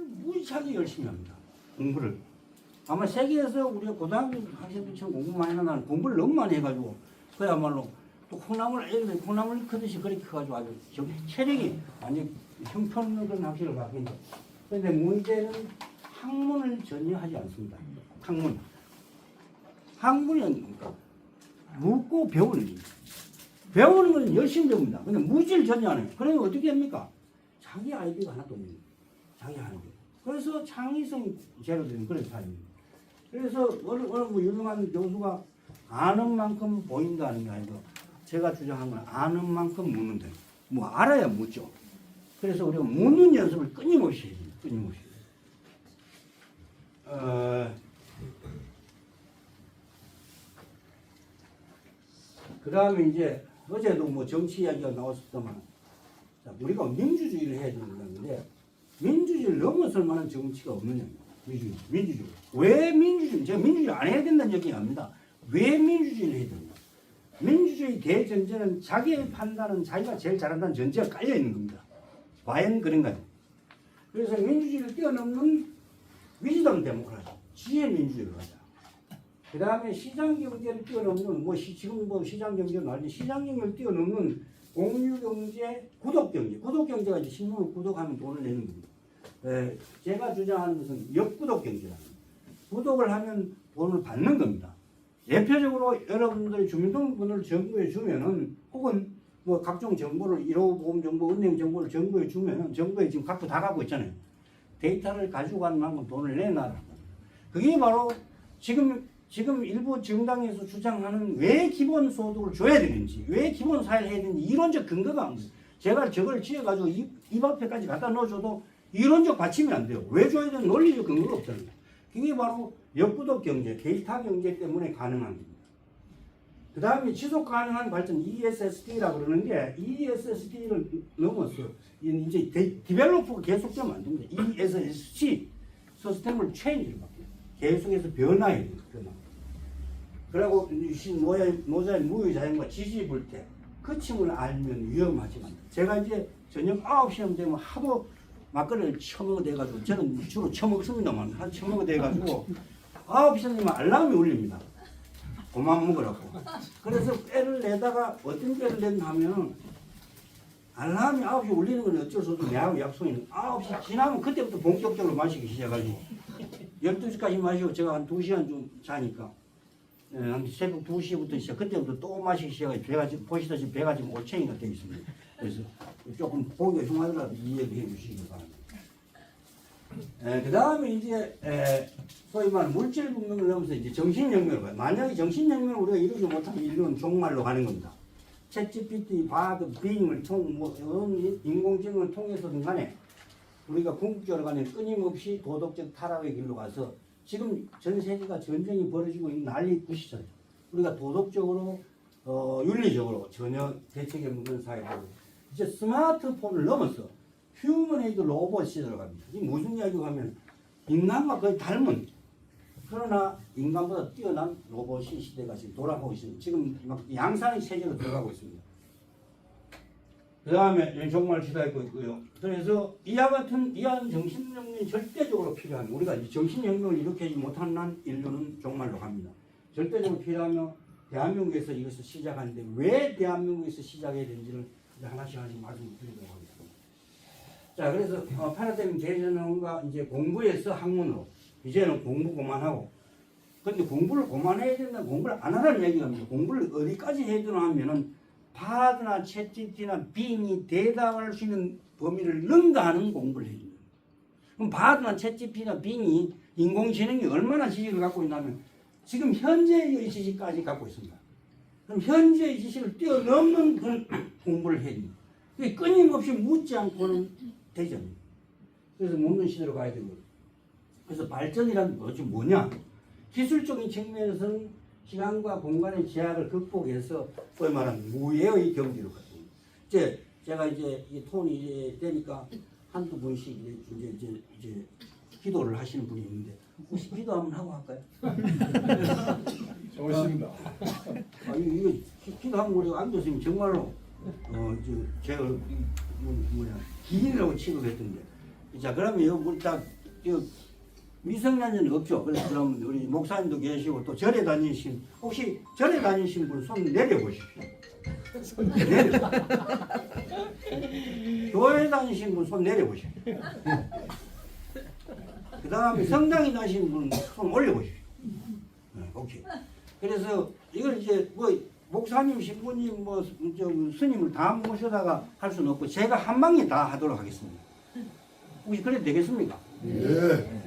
무지하게 열심히 합니다. 공부를. 아마 세계에서 우리가 고등학교 학생들처럼 공부 많이 하는 공부를 너무 많이 해가지고 그야말로 또 콩나물 콩나물 크듯이 그렇게 커가지고 아주 체력이 완전 형편없는 그런 학생을 갖고 있는데 그런데 문제는 학문을 전혀 하지 않습니다. 학문이 뭡니까? 묻고 배우는 일입니다. 배우는 건 열심히 배웁니다. 근데 무지를 전혀 안 해요. 그러면 어떻게 합니까? 자기 아이디어가 하나도 없는 자기 아이디어. 그래서 창의성이 제로되는 그런 타입입니다. 그래서 어느 뭐 유명한 교수가 아는 만큼 보인다는 게 아니고 제가 주장한 건 아는 만큼 묻는다. 뭐 알아야 묻죠. 그래서 우리가 묻는 연습을 끊임없이 해야 됩니다. 끊임없이. 그 다음에 이제 어제도 뭐 정치 이야기가 나왔었지만 우리가 민주주의를 해야 되는 건데 민주주의를 넘어설 만한 정치가 없느냐. 민주주의. 왜 민주주의? 제가 민주주의 안 해야 된다는 얘기 아닙니다. 왜 민주주의를 해야 됩니까? 민주주의 대전제는 자기의 판단은 자기가 제일 잘한다는 전제가 깔려 있는 겁니다. 과연 그런가요? 그래서 민주주의를 뛰어넘는 위즈덤 데모크라시, 지혜 민주주의를 하자. 그 다음에 시장 경제를 뛰어넘는 지금 시장 경제는 말이지 시장 경제를 뛰어넘는 공유 경제, 구독 경제. 구독 경제가 이제 신문을 구독하면 돈을 내는 겁니다. 제가 주장하는 것은 역구독 경제라는 겁니다. 구독을 하면 돈을 받는 겁니다. 대표적으로 여러분들이 주민등록번호를 정부에 주면은 혹은 뭐 각종 정보를 1호 보험 정보, 은행 정보를 정부에 주면은 정부에 지금 갚고 다 가고 있잖아요. 데이터를 가지고 가는 만큼 돈을 내놔라. 그게 바로 지금 일부 정당에서 주장하는 왜 기본소득을 줘야 되는지, 왜 기본사회를 해야 되는지 이론적 근거가 안 돼요. 제가 저걸 지어가지고 입 앞에까지 갖다 넣어줘도 이론적 받침이 안 돼요. 왜 줘야 되는 논리적 근거가 없잖아요. 그게 바로 역구독 경제, 데이터 경제 때문에 가능한 겁니다. 그 다음에 지속 가능한 발전 ESSD라고 그러는데 ESSD를 넘어서 이제 디벨로퍼가 계속되면 안 됩니다. ESSC 시스템을 체인지를 바뀌어요. 계속해서 변화해야 돼요. 그리고 노자의 무효자연과 지지불 때 그 층을 알면 위험하지만 제가 이제 저녁 9시쯤 되면 하도 막걸리를 처먹어대가지고 저는 주로 처먹습니다만 한 처먹어대가지고 9시 되면 알람이 울립니다. 그만 먹으라고. 그래서 빼를 내다가 어떤 빼를 냈나 하면 알람이 9시 울리는 건 어쩔 수 없어. 내하고 약속이 있는 9시 지나면 그때부터 본격적으로 마시기 시작하지. 12시까지 마시고 제가 한 2시간 좀 자니까 한 새벽 2시부터 시작. 그때부터 또 마시기 시작하지. 배가 지금 보시다시피 배가 지금 올챙이가 되어 있습니다. 그래서 조금 보기가 흉하더라도 이해해 주시기 바랍니다. 그 다음에 이제 소위 말하는 물질분명을 넘어서 이제 정신혁명을 가요. 만약에 정신혁명을 우리가 이루지 못하면 인류는 종말로 가는 겁니다. 챗GPT, 바드, 빙을 인공지능을 통해서든 간에 우리가 궁극적으로 간에 끊임없이 도덕적 타락의 길로 가서 지금 전 세계가 전쟁이 벌어지고 있는 난리굿이잖아요. 우리가 도덕적으로 윤리적으로 전혀 대책이 없는 사회로 이제 스마트폰을 넘어서 휴머네이드 로봇 시대로 갑니다. 이게 무슨 이야기가 하면 인간과 거의 닮은 그러나 인간보다 뛰어난 로봇이 시대가 지금 돌아가고 있습니다. 지금 막 양산의 체제로 들어가고 있습니다. 그 다음에 종말 시대에 있고요. 그래서 이와 같은 정신혁명이 절대적으로 필요한 우리가 이제 정신혁명을 일으키지 못하는 한 인류는 종말로 갑니다. 절대적으로 필요하며 대한민국에서 이것을 시작하는데 왜 대한민국에서 시작해야 되는지를 하나씩 말씀드리도록 하겠습니다. 자, 그래서 파라다임 대전과 이제 공부에서 학문으로 이제는 공부 그만하고 근데 공부를 그만해야 된다 공부를 안 하라는 얘기가 아닙니다. 공부를 어디까지 해야 되나 하면은 바드나 챗GPT나 빙이 대답할 수 있는 범위를 능가하는 공부를 해야 됩니다. 그럼 바드나 챗GPT나 빙이 인공지능이 얼마나 지식을 갖고 있냐면 지금 현재의 지식까지 갖고 있습니다. 그럼 현재의 지식을 뛰어넘는 그런 공부를 해야 됩니다. 끊임없이 묻지 않고는 되죠. 그래서 묻는 시대로 가야 되고 그래서 발전이란 도대체 뭐냐? 기술적인 측면에서는 시간과 공간의 제약을 극복해서 소위 말하는 무예의 경지로 갔습니다. 제가 이제 이 톤이 이제 되니까 한두 분씩 이제 기도를 하시는 분이 있는데 혹시 기도 한번 하고 할까요? 좋습니다. 이거 기도하면 우리가 안 됐으면 정말로 제가 기인이라고 취급했던데 자 그러면 우리 딱 미성년자는 없죠. 그래서 그럼 우리 목사님도 계시고 또 절에 다니신 혹시 절에 다니신 분 손 내려보십시오. 내려. 교회 다니신 분 손 내려보십시오. 그 다음에 성당에 다니신 분 손 올려보십시오. 네, 오케이. 그래서 이걸 이제 뭐 목사님, 신부님, 뭐 스님을 다 모셔다가 할 수는 없고 제가 한 방에 다 하도록 하겠습니다. 혹시 그래도 되겠습니까? 예.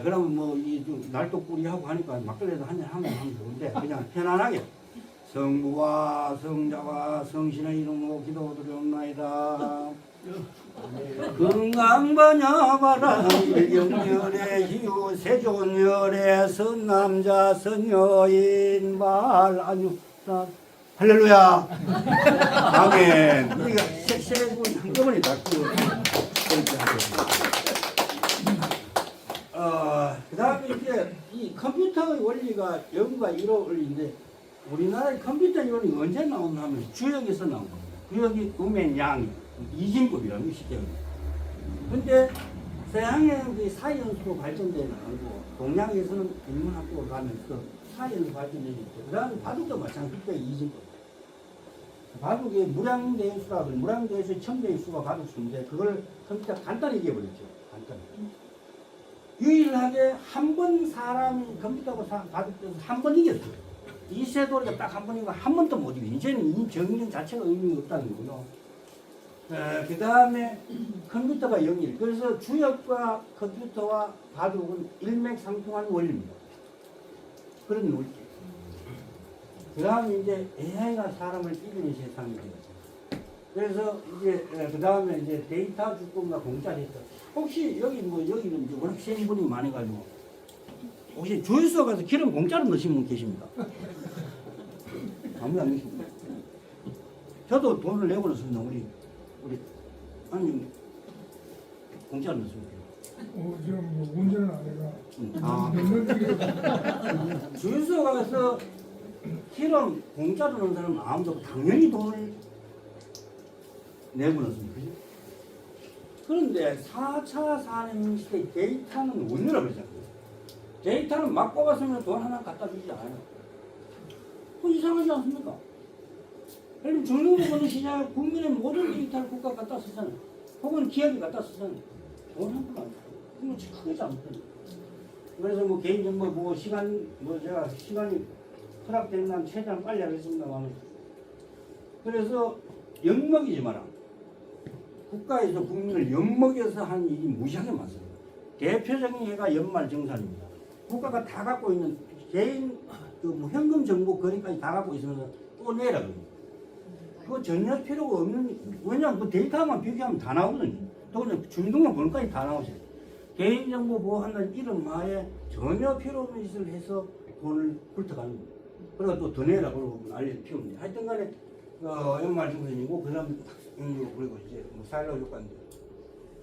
그러면 뭐 이 날도꾸리하고 하니까 막걸리도 한잔 하면 좋은데 그냥 편안하게 성부와 성자와 성신의 이름으로 기도드리옵나이다. 건강번영바람 일경열의 희우 세존열의 선남자 선여인 말 안유사 할렐루야 아멘. 우리가 세분 한꺼번에 다 그렇게 하겠습니다. 그 다음에 이제 이 컴퓨터의 원리가 0과 1의 원리인데 우리나라의 컴퓨터 원리 언제 나오나 하면 주역에서 나온 겁니다. 주역이 음의 양, 이진법이라는 게 쉽게 합니다. 근데 서양의 사이언스로 발전되는 아니고 동양에서는 인문학적으로 가면서 사이언스 발전되는 있죠. 그 다음에 바둑도 마찬가지로 이진법. 바둑의 무량대수라고 무량대수의 천배수가 바둑수인데 그걸 컴퓨터 간단히 이겨버렸죠. 간단히. 유일하게 한 번 사람이 컴퓨터하고 바둑에서 한 번 이겼어요. 이세돌이가 딱 한 번이고 한 번도 못 이겨. 이제는 이 정령 자체가 의미가 없다는 거고요. 그 다음에 컴퓨터가 0일. 그래서 주역과 컴퓨터와 바둑은 일맥상통하는 원리입니다. 그런 논리. 그 다음에 이제 AI가 사람을 이기는 세상이 되었어요. 그래서 이제 그 다음에 이제 데이터 주권과 공짜 데이터. 혹시 여기는 이제 워낙 센 분이 많아가지고 혹시 주유소 가서 기름 공짜로 넣으신 분 계십니까? 아무도 안 계십니까? 저도 돈을 내고 넣습니다. 우리 아니 공짜로 넣습니다. 지금 뭐 운전은 안 해가. 주유소 가서 기름 공짜로 넣는 사람은 아무도 당연히 돈을 내고 넣습니다. 그죠? 그런데 4차 산업시대 데이터는 원료라 그러잖아요. 데이터는 막 뽑았으면 돈 하나 갖다 주지 않아요. 그거 이상하지 않습니까? 예를 들면 중등부분은 시장 국민의 모든 데이터를 국가가 갖다 쓰잖아요. 혹은 기업이 갖다 쓰잖아요. 돈 한 푼 안 써요. 그거 크게 안 써요. 그래서 뭐 개인정보 뭐 시간 뭐 제가 시간이 허락되는 한 최대한 빨리 하겠습니다만 그래서 엿먹이지 마라. 국가에서 국민을 엿먹여서 하는 일이 무시하게 많습니다. 대표적인 예가 연말정산입니다. 국가가 다 갖고 있는 개인 뭐 현금 정보 거리까지 다 갖고 있으면서 또 내라 그럽니다. 그거 전혀 필요가 없는, 왜냐하면 그 데이터만 비교하면 다 나오거든요. 또 그냥 주민등록번호까지 다 나오세요. 개인정보 보호한다는 이름 하에 전혀 필요 없는 짓을 해서 돈을 훑어가는 겁니다. 그러다 또 더 내라 그러고 난리를 피웁니다. 하여튼 간에 연말정산이고 그 다음에 그리고 이제 뭐 사일러 효과인데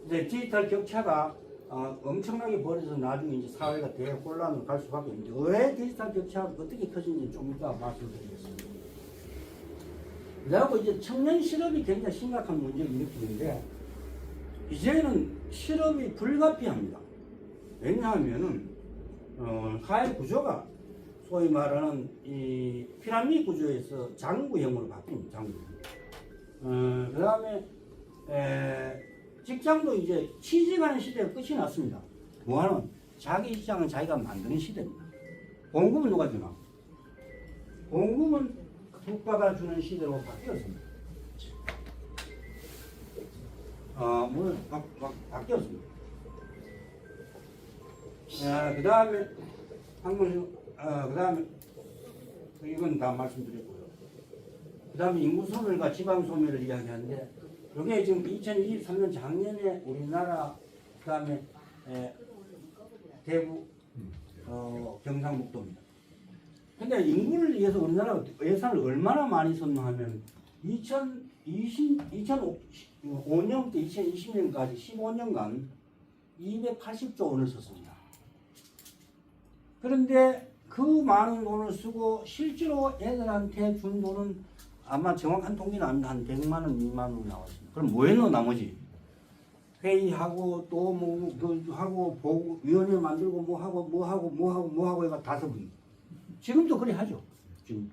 이제 디지털 격차가 엄청나게 벌어져서 나중에 이제 사회가 대혼란으로 갈 수밖에 없는데 왜 디지털 격차가 어떻게 커지는지 좀 이따 말씀드리겠습니다. 그리고 이제 청년 실업이 굉장히 심각한 문제를 일으키는데 이제는 실업이 불가피합니다. 왜냐하면은 사회 구조가 소위 말하는 이 피라미드 구조에서 장구형으로 바뀝니다. 장구. 그 다음에 직장도 이제 취직하는 시대가 끝이 났습니다. 뭐하는 자기 직장은 자기가 만드는 시대입니다. 봉급은 누가 주나? 봉급은 국가가 주는 시대로 바뀌었습니다. 뭐 바뀌었습니다. 그 다음에 그 다음에 이건 다 말씀드렸고요. 그 다음에 인구 소멸과 지방 소멸을 이야기하는데 이게 지금 2023년 작년에 우리나라 그 다음에 대구 경상북도입니다. 근데 인구를 위해서 우리나라가 예산을 얼마나 많이 썼나 하면 2005년부터 2020년까지 15년간 280조 원을 썼습니다. 그런데 그 많은 돈을 쓰고 실제로 애들한테 준 돈은 아마 정확한 통계는 아닌데 한 100만 원 미만으로 나왔습니다. 그럼 뭐 했노 나머지? 회의하고 또 뭐 그 하고 보고 위원회 만들고 뭐 하고 해가 5분. 지금도 그래 하죠. 지금.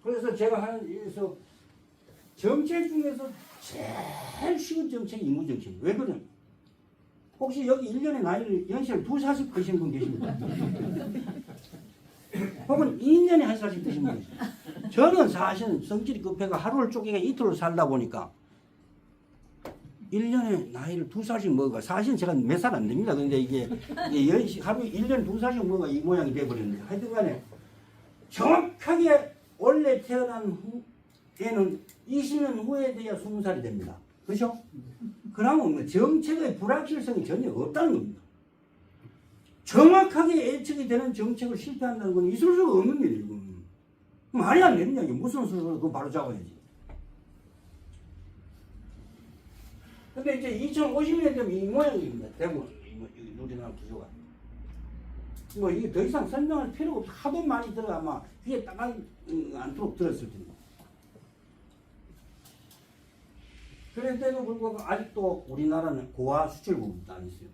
그래서 제가 하는 일에서 정책 중에서 제일 쉬운 정책이 인구 정책이에요. 왜 그러냐? 혹시 여기 1년에 나이를 연세를 2살씩 드신 분 계십니까? 혹은 2년에 1살씩 드신 분 계십니까? 저는 사실은 성질이 급해가 하루를 쪼개가 이틀을 살다 보니까 1년에 나이를 2살씩 먹어가 사실은 제가 몇 살 안 됩니다. 근데 이게 하루에 1년에 2살씩 먹어가 이 모양이 돼버렸는데 하여튼 간에 정확하게 원래 태어난 애는 20년 후에 돼야 20살이 됩니다. 그렇죠? 그러면 뭐 정책의 불확실성이 전혀 없다는 겁니다. 정확하게 예측이 되는 정책을 실패한다는 건 있을 수가 없는 일이에요. 말이 안 되는 이야기. 무슨 수로 그거 바로 잡아야지. 근데 이제 2050년 되면 이 모양입니다. 대부분 우리나라 구조가. 뭐 이게 더 이상 설명할 필요가 없어. 하도 많이 들어가 아마 귀에 딱 않도록 들었을 텐데. 그런데도 불구하고 아직도 우리나라는 고아 수출국도 안 있어요.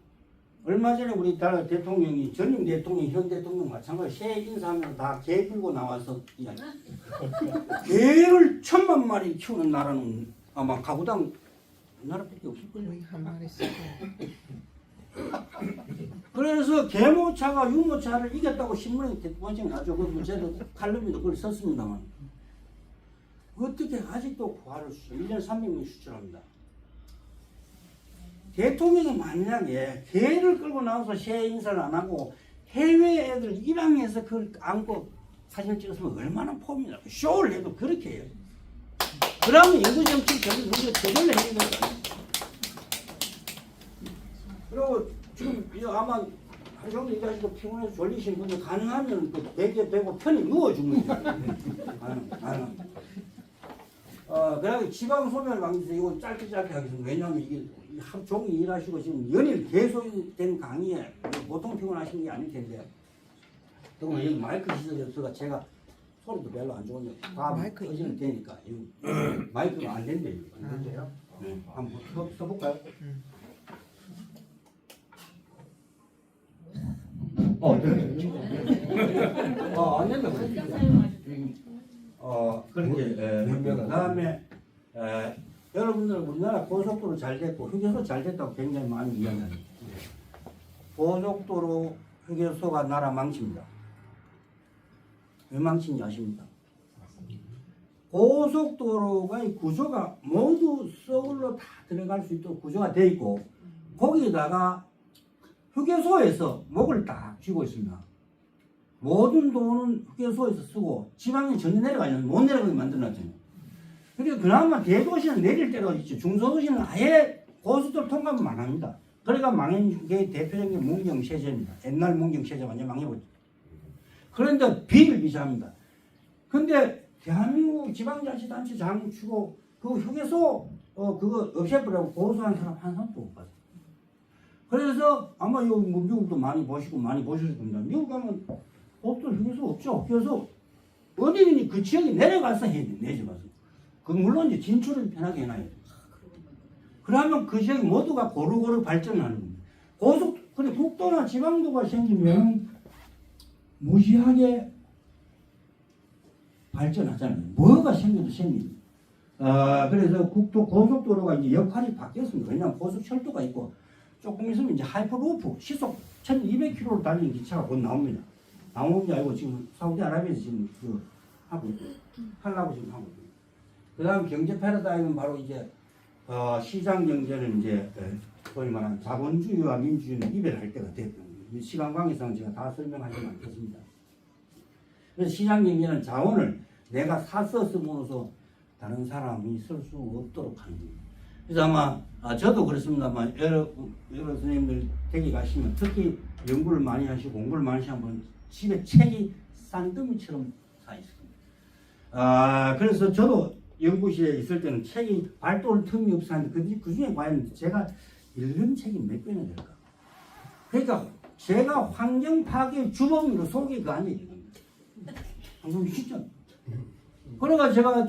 얼마 전에 우리나라 대통령이 전임 대통령, 현 대통령 마찬가지 새 인사하면 다 개 들고 나와서 이야기. 개를 1000만 마리 키우는 나라는 아마 가구당 나라밖에 없을걸요. 한 마리 쓰고. 그래서 계모차가 유모차를 이겼다고 신문에 대통령이 나죠. 그 제도 칼럼에도 그걸 썼습니다만 어떻게 아직도 고아를 1년 300명 수출합니다. 대통령이 만약에 개를 끌고 나와서 새 인사를 안 하고 해외 애들 입양해서 그걸 안고 사진 찍었으면 얼마나 폼이나 쇼를 해도 그렇게 해요. 그러면 인구 정책 적인 문제 제대로 해야 되는 거예요. 그리고 지금 아마 하루 종일 일하시고 피곤해서 졸리신 분들 가능하면 그 베개 베고 편히 누워 주면 돼요. 그래서 지방 소멸 방지에서 이거 짧게 하겠습니다. 왜냐하면 이게 하루 종일 일하시고 지금 연일 계속된 강의에 보통 피곤하시는 게 아닐 텐데. 그리고 여기 마이크 시설이 없어서 제가 소리도 별로 안 좋은데 다 마이크 꺼지면 되니까 마이크가 안 된대요. 안 된대요? 네. 한번 써볼까요? 안 된다 그렇게 그 다음에 여러분들 우리나라 고속도로 잘 됐고 휴게소 잘 됐다고 굉장히 많이 이야기합니다. 고속도로 휴게소가 나라 망칩니다. 왜 망친지 아십니까? 고속도로가 이 구조가 모두 서울로 다 들어갈 수 있도록 구조가 되어 있고 거기에다가 휴게소에서 목을 딱 쥐고 있습니다. 모든 돈은 휴게소에서 쓰고 지방에 전혀 내려가면 못 내려가게 만들어놨잖아요. 그러니까 그나마 대도시는 내릴 때가 있죠. 중소도시는 아예 고속도로 통과만 안 합니다. 그러니까 망한 게 대표적인 게 문경세제입니다. 옛날 문경세제 완전 망해버렸죠. 그런데 비일비재합니다. 근데 대한민국 지방자치단체 장치고 그 휴게소 그거 없애버리고 고소한 사람 한 사람도 못 봤어요. 그래서 아마 요 미국도 많이 보시고 많이 보셨을 겁니다. 미국 가면 고속도로 휴게소 없죠. 그래서 어디든지 그 지역에 내려가서 해야 돼. 내려가서. 그 물론 이제 진출을 편하게 해놔야 돼. 그러면 그 지역이 모두가 고루고루 발전하는 겁니다. 근데 국도나 지방도가 생기면 무시하게 발전하잖아요. 뭐가 생겨도 생깁니다. 그래서 고속도로가 이제 역할이 바뀌었습니다. 왜냐하면 고속철도가 있고 조금 있으면 이제 하이퍼루프 시속 1200km로 달리는 기차가 곧 나옵니다. 나오는 게 아니고 지금 사우디아라비아에서 지금 하려고 지금 하고 있습니다. 그 다음 경제 패러다임은 바로 이제 시장 경제는 이제 소위 말하는 자본주의와 민주주의는 이별할 때가 됐던 거예요. 시간 관계상 제가 다 설명하지 않겠습니다. 그래서 시장 경제는 자원을 내가 사서 쓰면서 다른 사람이 쓸 수 없도록 하는 거예요. 그래서 아마 저도 그렇습니다만 여러 선생님들 댁에 가시면 특히 연구를 많이 하시고 공부를 많이 하시면 집에 책이 쌍둥이처럼 사 있습니다. 그래서 저도 연구실에 있을 때는 책이 발도할 틈이 없었는데 그 중에 과연 제가 읽은 책이 몇 권이나 될까? 그러니까 제가 환경 파괴 주범으로 속이 그 안에 있는 겁니다. 방금 진짜. 그러니까 제가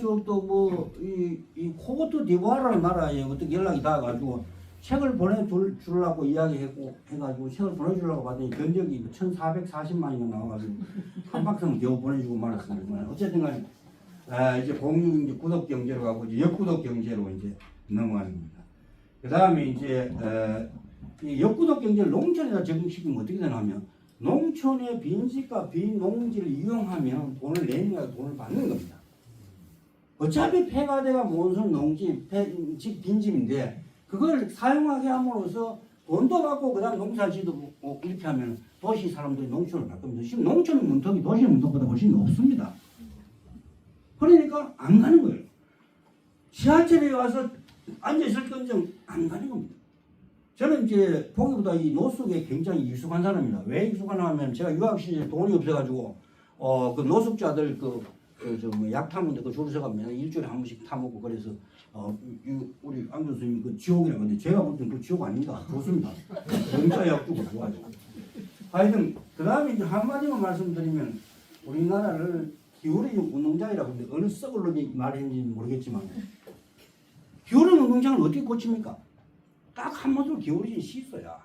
이 코고트 디부아르라는 나라에 어떻게 연락이 닿아가지고 책을 보내주려고 이야기했고 해가지고 책을 보내주려고 봤더니 견적이 1,440만이나 나와가지고 한 박스는 겨우 보내주고 말았습니다. 어쨌든 간에 이제 공유 이제 구독 경제로 가고 이제 역구독 경제로 이제 넘어가는 겁니다. 그 다음에 이제 이 역구독 경제를 농촌에다 적용시키면 어떻게 되냐면 농촌의 빈집과 빈농지를 이용하면 돈을 내니까 돈을 받는 겁니다. 어차피 폐가 돼가 모은 농지, 빈집인데 그걸 사용하게 함으로써 돈도 받고 그다음 농사지도 이렇게 하면 도시 사람들이 농촌을 갈 겁니다. 지금 농촌 문턱이 도시 문턱보다 훨씬 높습니다. 그러니까 안 가는 거예요. 지하철에 와서 앉아있을 건정 안 가는 겁니다. 저는 이제 보기보다 이 노숙에 굉장히 익숙한 사람입니다. 왜 익숙하냐 하면 제가 유학 시절에 돈이 없어가지고 그 노숙자들 약 타는데 그 줄 서가면 일주일에 한 번씩 타먹고 그래서 우리 안 교수님 그 지옥이라고 하는데 제가 볼 때는 그 지옥 아닙니다. 좋습니다. 영자약 주고 좋아요. 하여튼 그 다음에 이제 한마디만 말씀드리면 우리나라를 기울어진 운동장이라고 하는데 어느 썩을로 말했는지 모르겠지만 기울어진 운동장을 어떻게 고칩니까? 딱 한마디로 기울어진 시소야.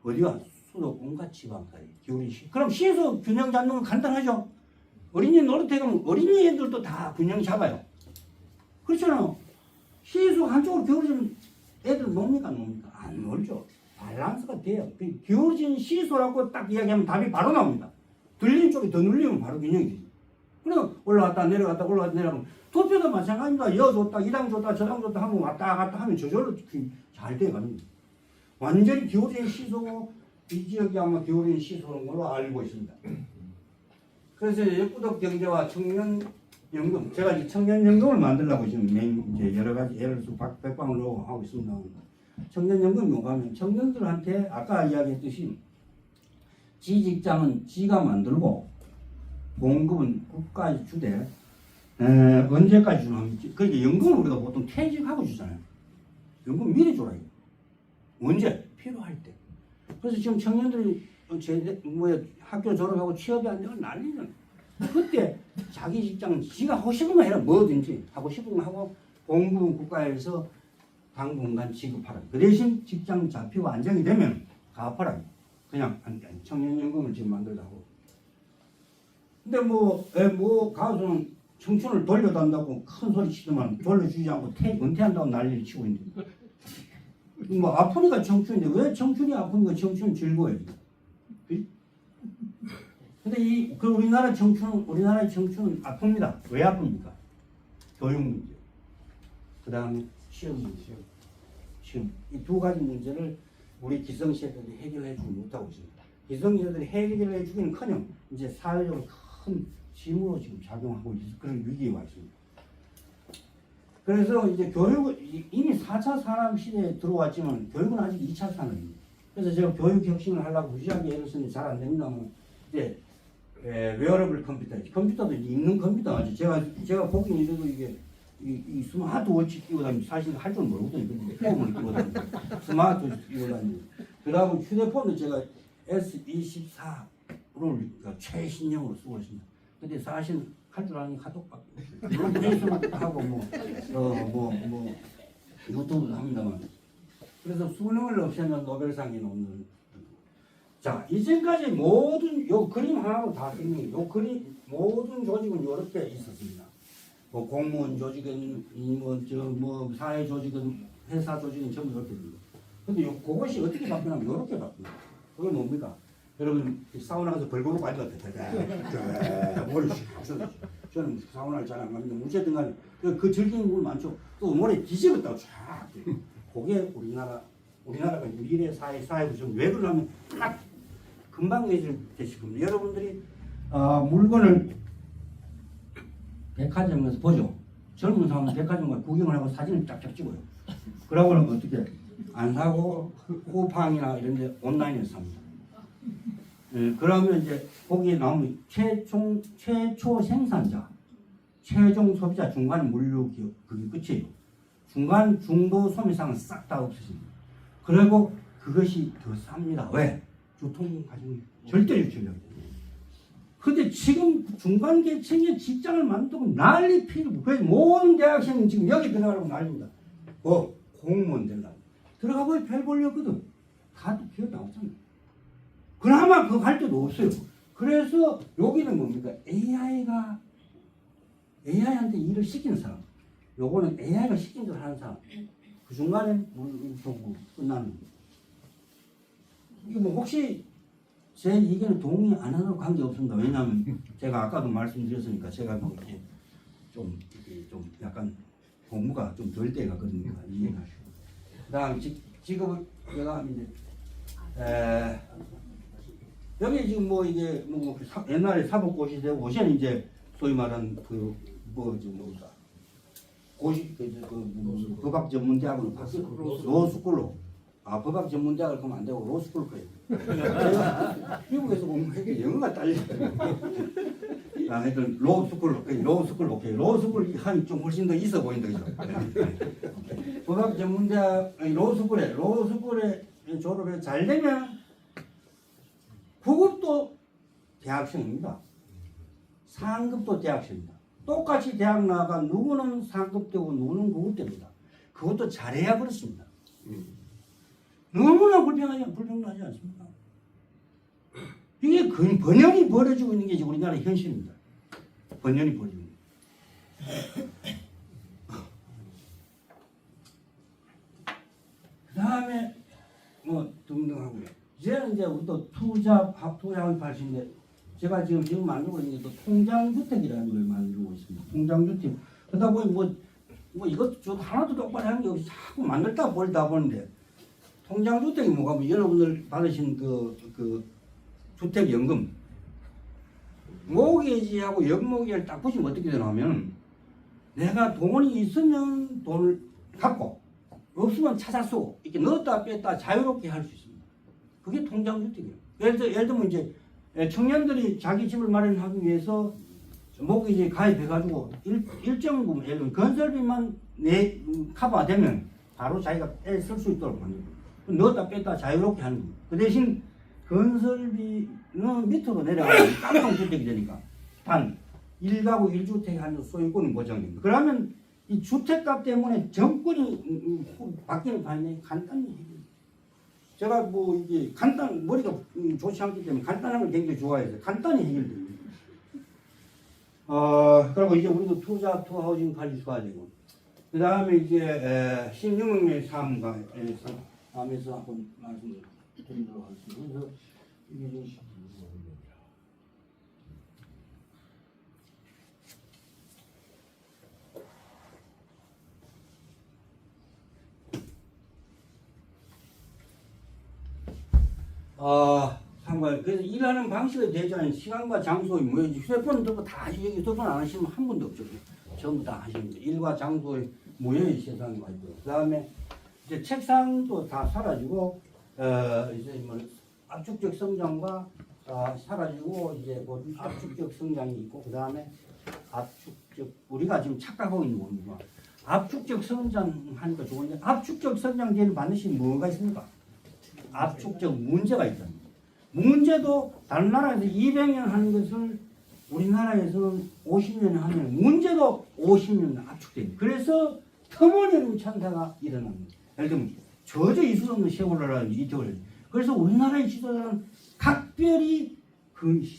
어디가? 수도권과 지방 사이 기울어진 시. 그럼 시에서 균형 잡는 건 간단하죠? 어린이 노릇해 가면 어린이 애들도 다 균형 잡아요. 그렇잖아요. 시에서 한쪽으로 기울어지면 애들 놉니까? 안 놀죠. 밸런스가 돼요. 기울어진 시소라고 딱 이야기하면 답이 바로 나옵니다. 들리는 쪽에 더 눌리면 바로 균형이 되죠. 그럼 올라갔다 내려갔다 올라갔다 내려가면 투표도 마찬가지입니다. 여 줬다 이당 줬다 저당 줬다 하면 왔다 갔다 하면 저절로 잘 돼가는 거예요. 완전히 기울어진 시소고 이 지역이 아마 기울어진 시소인 걸로 알고 있습니다. 그래서 역구독 경제와 청년연금, 제가 이 청년연금을 만들려고 지금 이제 여러 가지 예를 들어서 백방을 놓고 하고 있습니다. 청년연금이 뭐가 하면 청년들한테 아까 이야기했듯이 지 직장은 지가 만들고 봉급은 국가에 주되 언제까지 주나? 그러니까 연금을 우리가 보통 퇴직하고 주잖아요. 연금 미리 줘라. 언제? 필요할 때. 그래서 지금 청년들이 학교 졸업하고 취업이 안 되고 난리는 그때 자기 직장 지가 하고 싶은 거 해라. 뭐든지 하고 싶은 거 하고 봉급은 국가에서 당분간 지급하라. 그 대신 직장 잡히고 안정이 되면 갚아라. 그냥 청년연금을 지금 만들라고. 근데 가수는 청춘을 돌려단다고 큰 소리 치더만 돌려주지 않고 은퇴한다고 난리를 치고 있는데 아프니까 청춘인데 왜 청춘이 아프니까 청춘은 즐거워야지. 근데 우리나라의 청춘은 아픕니다. 왜 아픕니까? 교육 문제, 그 다음에 시험 문제. 지금 이 두 가지 문제를 우리 기성세대들이 해결해주지 못하고 있습니다. 기성세대들이 해결해 주기는커녕 이제 사회적으로 큰 짐으로 지금 작용하고 있는 그런 위기에 와 있습니다. 그래서 이제 교육은 이미 4차 산업 시대에 들어왔지만 교육은 아직 2차 산업입니다. 그래서 제가 교육 혁신을 하려고 무지하게 애를 쓰는데 잘 안 됩니다만 이제 웨어러블 컴퓨터도 있는 컴퓨터 아직 제가 보긴 이래도 이게 이 스마트 워치 끼고 다니면 사실 할 줄 모르거든요. 근데 폼을 끼고 다니고 스마트 끼고 다니고 그다음 휴대폰도 제가 S24를 최신형으로 쓰고 있습니다. 근데 사실 할 줄 아는 게 카톡밖에 없어요. 물론 페이스북도 하고 유튜브도 합니다만 그래서 수능을 없애면 노벨상이 나오는. 자, 이전까지 모든 요 그림 하나로 다 끝내요. 요 그림 모든 조직은 이렇게 있었습니다. 공무원 조직은 사회 조직은 회사 조직은 전부 이렇게 됩니다. 근데 그것이 어떻게 바뀌냐면 이렇게 바뀝니다. 그게 뭡니까? 여러분 사우나 가서 벌거벗고 앉았다. 머리 저는 사우나를 잘 안 갑니다. 어쨌든 간에 그 즐기는 분 많죠. 또 머리 뒤집었다고 쫙. 그게 우리나라가 미래 사회 구성 왜 그러냐면 딱 금방 되실 겁니다. 여러분들이 물건을 백화점에서 보죠. 젊은 사람은 백화점 가서 구경을 하고 사진을 쫙쫙 찍어요. 그러고는 어떻게 안 사고 쿠팡이나 이런 데 온라인에서 삽니다. 그러면 이제 거기에 나오면 최초 생산자, 최종 소비자, 중간 물류 기업 그게 끝이에요. 중간 중도 소매상은 싹 다 없어집니다. 그리고 그것이 더 쌉니다. 왜? 교통 과정이 절대적 전략이에요. 근데 지금 중간 계층의 직장을 만들고 난리 피고 그래서 모든 대학생은 지금 여기 들어가려고 난립니다. 공무원 되려고. 들어가 보니 별 볼렸거든. 다 기어 나왔잖아. 그나마 그거 할 때도 없어요. 그래서 여기는 뭡니까? AI한테 일을 시키는 사람. 요거는 AI가 시킨 대로 하는 사람. 그 중간에 보고 끝나는. 이게 뭐 혹시 제 의견에 동의 안 하는 관계 없습니다. 왜냐하면 제가 아까도 말씀드렸으니까 제가 뭐 이렇게 좀 약간 공부가 좀 덜 때가거든요. 이해하시고. 그다음 지금 제가 이제 여기 지금 뭐 이게 뭐 옛날에 사법고시 되고 요새는 이제 소위 말하는 그 고시 법학 전문대학으로 바뀌어 로스쿨로 법학 전문대학을 가면 안 되고 로스쿨 거예요. 제가 미국에서 공부했기 영어가 딸려요. 하여튼 로스쿨 오케이 로스쿨 한이 좀 훨씬 더 있어 보인다 그죠? 법학 전문대학 로스쿨에 졸업해 잘 되면 구급도 대학생입니다. 상급도 대학생입니다. 똑같이 대학 나가 누구는 상급되고 누구는 구급됩니다. 그것도 잘해야 그렇습니다. 너무나 불평하지 않습니까? 이게 번연히 벌어지고 있는 게 우리나라의 현실입니다. 번연히 벌어지고 있는 그 다음에 뭐 등등하고요. 이제는 이제 우리도 투자학의 발신인데 제가 지금 만들고 있는 게 또 통장주택이라는 걸 만들고 있습니다. 통장주택. 그러다 보니 뭐 이것도 하나도 똑바로 하는 게 없이 자꾸 만들다 버리다 보는데 통장주택이 뭐가 뭐 여러분들 받으신 그 주택연금 모기지하고 연모기를 딱 보시면 어떻게 되냐면 내가 돈이 있으면 돈을 갖고 없으면 찾아 쓰고 이렇게 넣었다 뺐다 자유롭게 할 수 있습니다. 그게 통장주택이에요. 예를 들면 이제 청년들이 자기 집을 마련하기 위해서 모기지에 가입해가지고 일정 부분 예를 들면 건설비만 커버되면 바로 자기가 쓸 수 있도록 만들고 넣었다 뺐다 자유롭게 하는 거예요. 그 대신 건설비는 밑으로 내려가면 깜빵주택이 되니까 단 1가구 1주택 하는 소유권이 보장됩니다. 그러면 이 주택값 때문에 정권이 바뀌는 방향이 간단히 해결돼요. 제가 뭐 이게 머리가 좋지 않기 때문에 간단한 걸 굉장히 좋아해서 간단히 해결됩니다. 그리고 이제 우리도 투하우징 관리 좋아지고 그 다음에 이제 신유명의 삶에서 한번 말씀드리도록 하겠습니다. 그래서 이게 좀 상관. 그래서 일하는 방식에 대해서는 시간과 장소에 뭐 휴대폰 들고 다 여기 휴대폰 안 하시면 한 분도 없죠. 전부 다 하십니다. 일과 장소에 모여의 세상이 와 있고요. 그 다음에 이제 책상도 다 사라지고 이제 뭐 압축적 성장과 사라지고 이제 뭐 압축적 성장이 있고 그 다음에 우리가 지금 착각하고 있는 겁니다. 압축적 성장하니까 좋은데 압축적 성장 뒤에는 반드시 뭐가 있습니까? 압축적 문제가 있다. 문제도 다른 나라에서 200년 하는 것을 우리나라에서는 50년 하면 문제도 50년 압축됩니다. 그래서 터무니없는 참사가 일어납니다. 예를 들면 저저 있을 수 없는 세월호라는 이태원을. 그래서 우리나라의 지도자는 각별히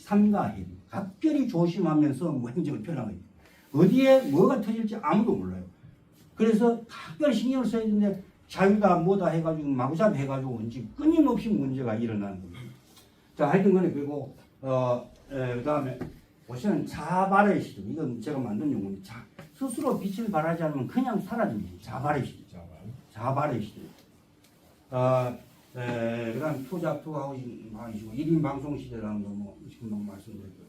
삼가해야 됩니다. 각별히 조심하면서 뭐 행정을 펴나가야 됩니다. 어디에 뭐가 터질지 아무도 몰라요. 그래서 각별히 신경을 써야 되는데 자유다 뭐다 해가지고 마구잡이 해가지고 이제 끊임없이 문제가 일어나는 겁니다. 자, 하여튼 간에 그리고 그 다음에 보시면 자발의 시대. 이건 제가 만든 용어입니다. 스스로 빛을 발하지 않으면 그냥 사라집니다. 자발의 시대. 자발의 시대. 그 다음 투하우징 방식이고 1인 방송 시대라는 거 뭐 지금 말씀드렸고요.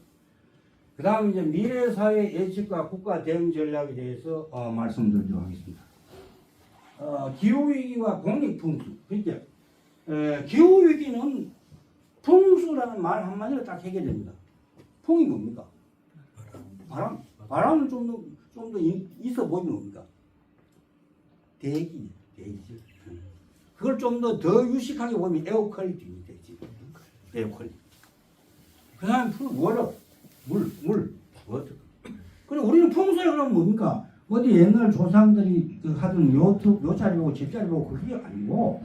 그 다음 이제 미래사회 예측과 국가 대응 전략에 대해서 말씀드리도록 하겠습니다. 기후위기와 공익풍수. 그러니까 기후위기는 풍수라는 말 한마디로 딱 해결됩니다. 풍이 뭡니까? 바람. 바람은 좀 더 있어 보이면 뭡니까? 대기죠. 그걸 좀 더 유식하게 보면 에어 퀄리티입니다. 에어 퀄리티. 그 다음에 워터. 물. 워터. 그리고 우리는 풍수라고 하면 뭡니까? 어디 옛날 조상들이 그 하던 요 자리 보고 저 자리 보고 그게 아니고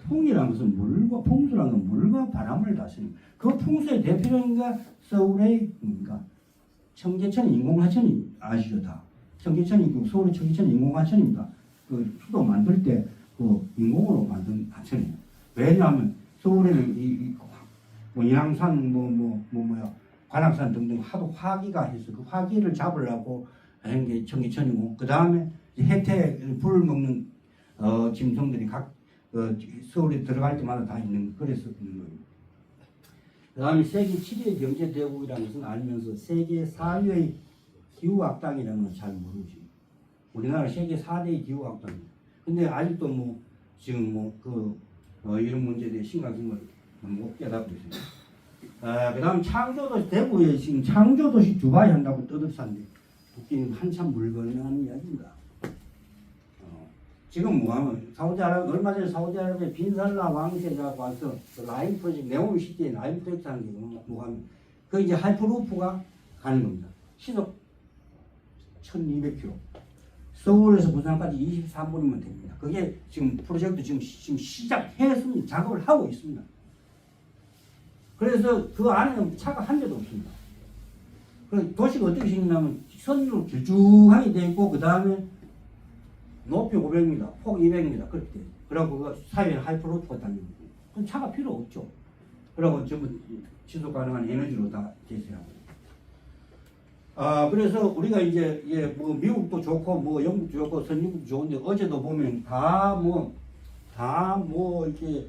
풍이라는 것은 물과 풍수라는 건 물과 바람을 다스리는 그 풍수의 대표적인 게 서울의 뭡니까? 청계천 인공하천이 아시죠 다. 청계천이 그 서울의 청계천 인공하천입니다. 그 수도 만들 때 그 인공으로 만든 하천이에요. 왜냐하면 서울에는 뭐 인왕산 뭐야 관악산 등등 하도 화기가 해서 그 화기를 잡으려고 하는 게 청계천이고 그 다음에 해태 불을 먹는 짐승들이 각 서울에 들어갈 때마다 다 있는 그래서 있는 거예요. 그 다음에 세계 7위의 경제대국이라는 것은 알면서 세계 4위의 기후악당이라는 건 잘 모르지. 우리나라 세계 4대의 기후악당입니다. 근데 아직도 뭐 지금 이런 문제에 심각성을 못 깨닫고 있습니다. 그 다음 창조도시 대구에 지금 창조도시 두바이 한다고 떠들었는데 웃기는 한참 물건하는 이야기입니다. 지금 뭐하면 얼마 전에 사우디아라비아 빈살라 왕세자가 와서 그 라인 프로젝트 네옴시티에 라인 프로젝트 하는 게 뭐하면 그 이제 하이퍼루프가 가는 겁니다. 시속 1200km. 서울에서 부산까지 23분이면 됩니다. 그게 지금 프로젝트 지금 시작했습니다. 작업을 하고 있습니다. 그래서 그 안에는 차가 한 대도 없습니다. 그 도시가 어떻게 생기냐면 선으로 길쭉하게 되어 있고 그 다음에 높이 500m, 폭 200m 그렇게 돼요. 그리고 그 사이에 하이퍼루프가 달리는 거예요. 그럼 차가 필요 없죠. 그리고 전부 지속 가능한 에너지로 다 제시하고. 그래서 우리가 이제 뭐 미국도 좋고 뭐 영국도 좋고 선진국도 좋은데 어제도 보면 다 이렇게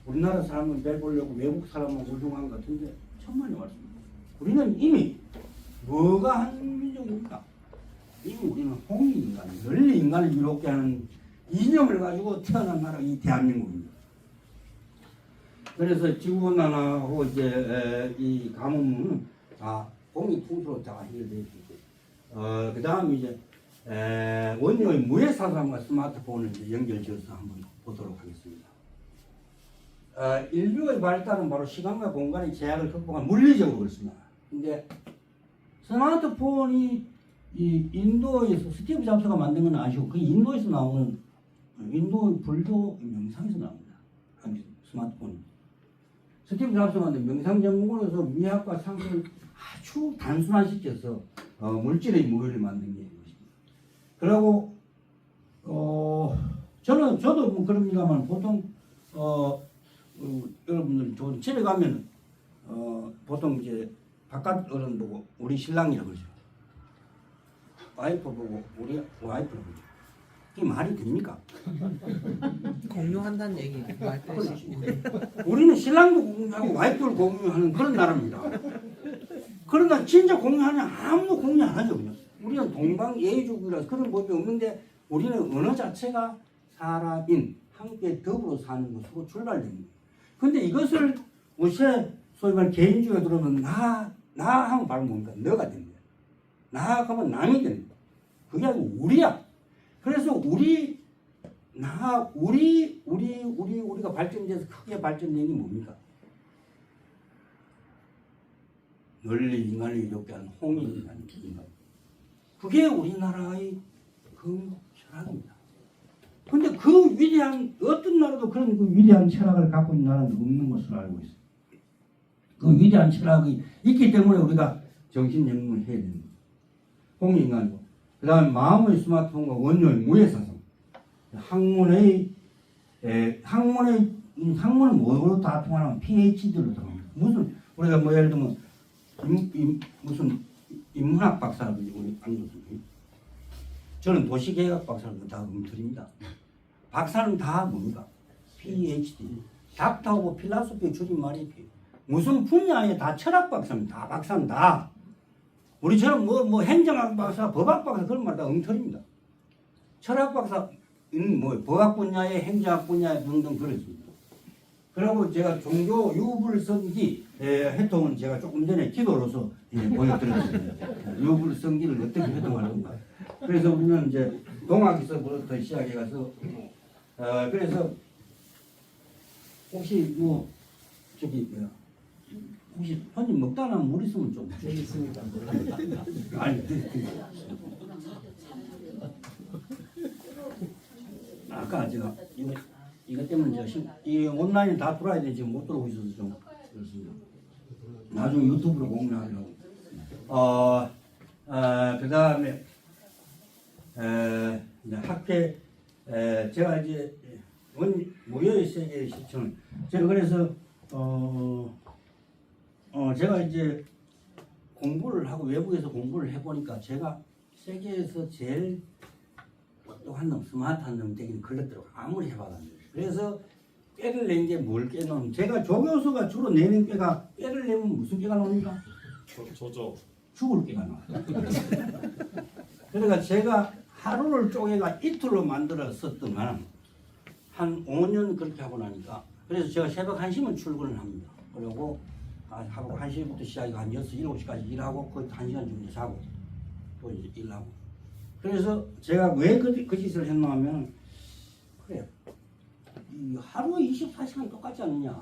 우리나라 사람은 별 보려고 외국 사람은 훌륭한 것 같은데 천만에 말씀입니다. 우리는 이미 뭐가 한 민족입니까? 이미 우리는 홍익인간, 널리 인간을 이롭게 하는 이념을 가지고 태어난 나라가 이 대한민국입니다. 그래서 지구온난화하고 이제 이 가뭄은 다 공익풍수로 다 해결되어 있고, 그 다음 이제 원료의 무해사상과 스마트폰을 이제 연결지어서 한번 보도록 하겠습니다. 인류의 발달은 바로 시간과 공간의 제약을 극복한 물리적으로 그렇습니다. 근데 스마트폰이 이 인도에서 스티브 잡스가 만든 건 아시고 그 인도에서 나오는 인도 불교 명상에서 나옵니다. 스마트폰이. 스티브 잡스가 만든 명상 전문으로서 미학과 상식을 아주 단순화시켜서 물질의 무효를 만든 게 이것입니다. 그리고 저도 뭐 그럽니다만 보통 여러분들 집에 가면 보통 이제 바깥 어른 보고 우리 신랑이라고 그러죠. 와이프 보고 우리 와이프라고 그러죠. 그게 말이 됩니까? 공유한다는 얘기 말뜻이. 우리는 신랑도 공유하고 와이프를 공유하는 그런 나라입니다. 그러나 진짜 공유하냐 아무도 공유 안 하죠. 그냥. 우리는 동방예의주의라서 그런 법이 없는데 우리는 언어 자체가 사람인 함께 더불어 사는 것으로 출발됩니다. 근데 이것을 요새 소위 말 개인주의가 들어오면 나 하면 바로 뭡니까? 너가 됩니다. 나 하면 남이 됩니다. 그게 아니고 우리야. 그래서 우리가 발전돼서 크게 발전된 게 뭡니까? 널리 인간을 이롭게 하는 홍익이라는 인간. 그게 우리나라의 그 철학입니다. 근데 그 위대한 어떤 나라도 그런 그 위대한 철학을 갖고 있는 나라는 없는 것으로 알고 있습니다. 그 위대한 철학이 있기 때문에 우리가 정신연구를 해야 됩니다. 홍익인간이고 그 다음에 마음의 스마트폰과 원료의 무해사상. 학문은 뭐로 다 통하냐면 PhD로 통합니다. 무슨 우리가 뭐 예를 들면 무슨 인문학 박사라고 우리 안 그렇습니까? 저는 도시계획학 박사는 다 음틀입니다. 박사는 다 뭡니까? PhD. 닥터하고 필라소피 줄임말이 무슨 분야에 다 철학 박사입니다. 다 박사는 다. 우리처럼 뭐 행정학 박사, 법학 박사 그런 말 다 음틀입니다. 철학 박사는 뭐 법학 분야에 행정학 분야에 등등 그렇습니다. 그리고 제가 종교 유불성기 회통은 제가 조금 전에 기도로서 보여드렸습니다. 유불성기를 어떻게 회통하는가. 그래서 우리는 이제 동학에서부터 시작해가서 그래서 혹시 혹시 손님 먹다 나면 물 있으면 좀 여기 있습니다. 아니 아까 제가 이거 때문에 제가 이 온라인 다 돌아야 돼 지금 못 들어오고 있어서 좀 그렇습니다. 나중에 유튜브로 공유하려고. 그 다음에 학회 제가 이제 무료의 세계 시청 제가 그래서 제가 이제 공부를 하고 외국에서 공부를 해보니까 제가 세계에서 제일 똑똑한 놈, 스마트한 놈 되긴 걸렸더라고. 아무리 해봐도. 그래서 꾀를 낸 게 뭘 꾀놓으면 제가 조교수가 주로 내는 꾀가 꾀를 내면 무슨 꾀가 나옵니까? 조조. 죽을 꾀가 나와요. 그러니까 제가 하루를 쪼개가 이틀로 만들었었더만 한 5년 그렇게 하고 나니까 그래서 제가 새벽 1시면 출근을 합니다. 그리고 하고 1시부터 시작해서 한 6, 7시까지 일하고 거의 1시간 정도 자고 또 이제 일하고 그래서 제가 왜 그 짓을 했나 하면 그래요. 이 하루에 24시간 똑같지 않느냐.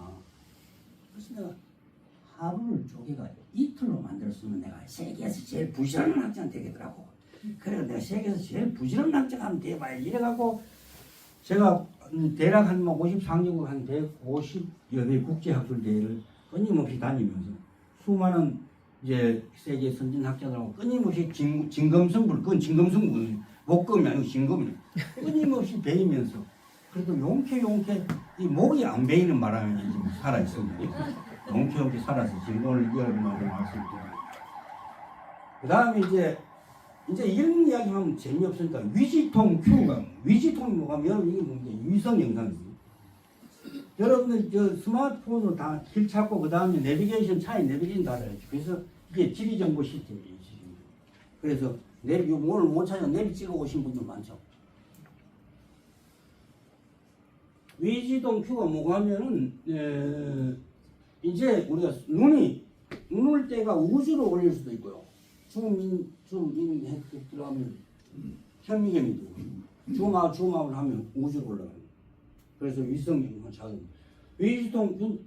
그래서 내가 하루를 쪼개가 이틀로 만들었으면 내가 세계에서 제일 부지런한 학자가 되겠더라고. 그래서 내가 세계에서 제일 부지런한 학자가 하면 돼봐야 이래갖고 제가 대략 한 53개국 한 150여 개 국제학술 대회를 끊임없이 다니면서 수많은 이제 세계 선진학자들하고 끊임없이 진검승부를 그건 진검승부 목금이 아니고 진검이에요. 끊임없이 배이면서 그래도 용케 이 목이 안 베이는 바람에 지금 살아 있습니다. 용케 살아서 진검을 이겨내는 말씀드립니다. 그 다음에 이제 이런 이야기하면 재미없으니까 위지통 Q가 위지통이 뭐가 여러분 이게 뭔지 위성 영상이지. 여러분들 저 스마트폰으로 다 길 찾고 그 다음에 내비게이션 차에 내비게이션 다 달아요. 그래서 이게 지리정보 시스템이에요. 그래서 내비 오늘 못 찾아 내비 찍어 오신 분들 많죠. 위지동 Q가 뭐가 하면은 이제 우리가 눈이 눈을 때가 우주로 올릴 수도 있고요. 줌인 들어가면 현미경이 되고 줌아웃을 하면 우주로 올라가요. 그래서 위성경만 작은 위지통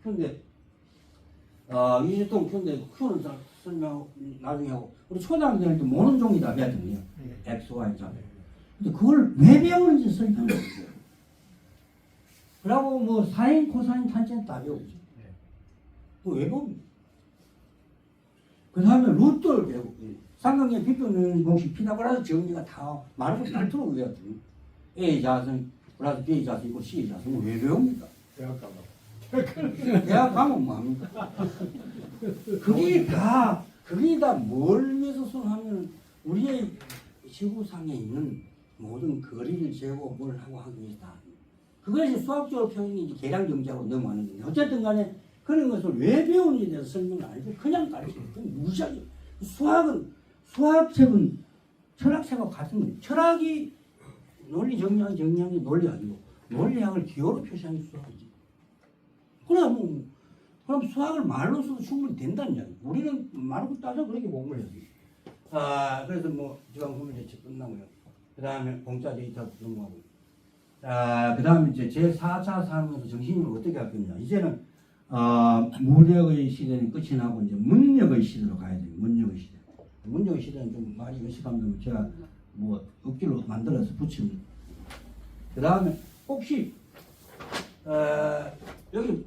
Q인데 위지통 Q인데 Q는 설명 나중에 하고 우리 초등학생한테 모는 종이 다 배웠거든요. X, Y, 자. 근데 그걸 왜 배우는지 설명을 해주세요. 그러고 뭐 사인, 코사인, 탄젠 다 배우죠. 그거 왜 배웁니까? 그 다음에 루트를 배우고 삼각형 비표는 공식 피타고라스 정리가 다 말하고 날토록 외웠거든요. A 자승 플러스 B 자승 이고 C 자승 왜 배웁니까? 대학 가면. 대학 가면 뭐합니까? 그게 다 뭘 위해서 수하면 우리의 지구상에 있는 모든 거리를 재고 뭘 하고 하기 위해서 그것이 수학적으로 표현이 계량 경제하고 넘어가는 건데 어쨌든 간에 그런 것을 왜 배우는지에 대해서 설명을 안 해도 그냥 가르쳐요. 무시하죠. 수학책은 철학책하고 같은 거예요. 철학이 논리 정리하기 논리 아니고 논리학을 기호로 표시하는 게 수학이지. 그럼 수학을 말로 써도 충분히 된다는 이야기. 우리는 말로 따져 그렇게 공부를 해야 돼. 그래서 뭐 지방소멸 대책 끝나고요. 그 다음에 공짜 데이터 넘어가고. 그 다음에 이제 제4차 산업에서 정신을 어떻게 할 거냐. 이제는 무력의 시대는 끝이 나고 이제 문력의 시대로 가야 돼요. 문력의 시대. 문력의 시대는 좀 많이 의식하면 제가 뭐 억지로 만들어서 붙입니다. 그 다음에 혹시 여기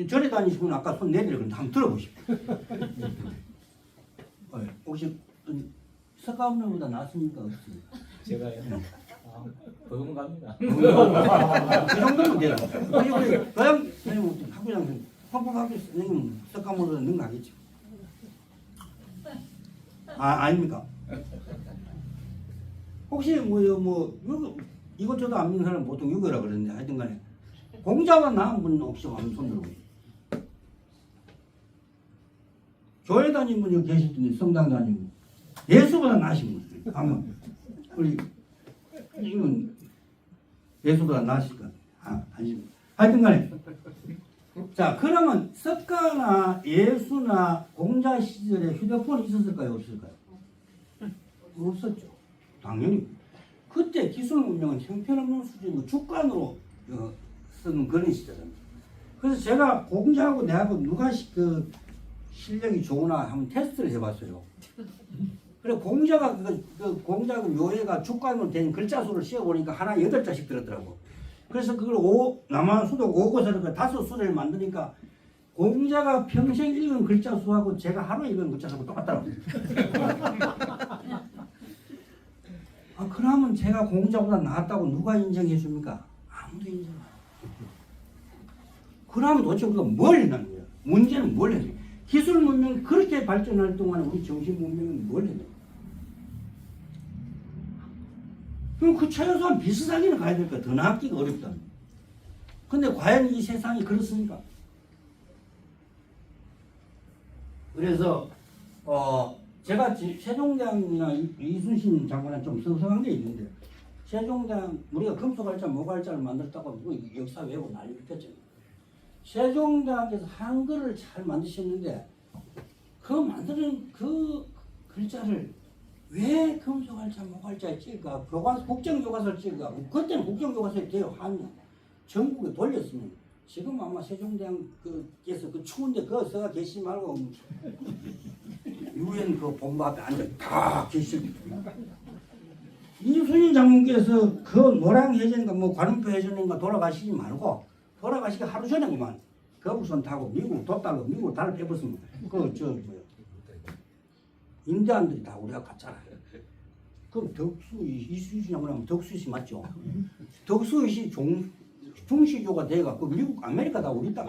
절에 다니신 분 아까 손 내리려 그랬는데 한번 들어보십시오. 혹시 석가모니보다 낫습니까? 없습니까? 제가요? 도용갑니다. 그 정도면 돼요. 그냥 선생님 학부장 선생님 학부 선생님 석가모니보다 능가하겠죠. 아닙니까? 혹시 이것저것 안 믿는 사람 보통 유교라 그러는데 하여튼간에 공자가 나은 분 혹시 한번 손 들어보세요. 교회 다니는 분이 계실 텐데 성당 다니고 예수보다 나으신 분 한번 우리 이건 예수보다 나으실까? 아니십니다. 하여튼간에 자 그러면 석가나 예수나 공자 시절에 휴대폰이 있었을까요? 없을까요? 없었죠. 당연히 그때 기술 문명은 형편없는 수준이고 주관으로 쓰는 그런 시대입니다. 그래서 제가 공자하고 내하고 누가 그 실력이 좋으나 한번 테스트를 해봤어요. 그래 공자가 그 공자 그 묘에가 축가문 된 글자 수를 씌워보니까 하나 8자씩 들었더라고. 그래서 그걸 남한수도 5고서를 그 5수를 만드니까 공자가 평생 읽은 글자 수하고 제가 하루 읽은 글자 수하고 똑같더라고. 아 그러면 제가 공자보다 낫다고 누가 인정해 줍니까? 아무도 인정 안 해. 그러면 도대체 우리가 뭘 했다는 거야? 문제는 뭘 했냐? 기술 문명이 그렇게 발전할 동안 우리 정신 문명은 뭘 했냐? 그럼 그 최소한 비슷하게는 가야 될 거야. 더 나아지기가 어렵다. 근데 과연 이 세상이 그렇습니까? 그래서 제가 세종대왕이나 이순신 장관은 좀 성성한 게 있는데 세종대왕 우리가 금속활자 목활자를 만들었다고 역사 외우고 난리 났잖아요. 세종대왕께서 한글을 잘 만드셨는데 그 만드는 그 글자를 왜 금속활자 목활자에 찍을까? 국정교과서를 찍을까? 그때는 국정교과서에 대여 한 전국에 돌렸으면 지금 아마 세종대왕께서 그 추운데 그거 써가 계시지 말고 유엔 그 본부 앞에 앉아 다 계실 겁니다. 이순신 장군께서 그 노량해전인가 뭐 관음표 해전인가 돌아가시지 말고 돌아가시기 하루 전에 그만 거북선 타고 미국 돛달로 미국 달을 빼버렸습니다. 인디안들이 다 우리가 갔잖아. 그럼 이순신 장군하면 덕수이시 맞죠? 덕수이시 중시조가 돼갖고 미국 아메리카 다 우리 땅.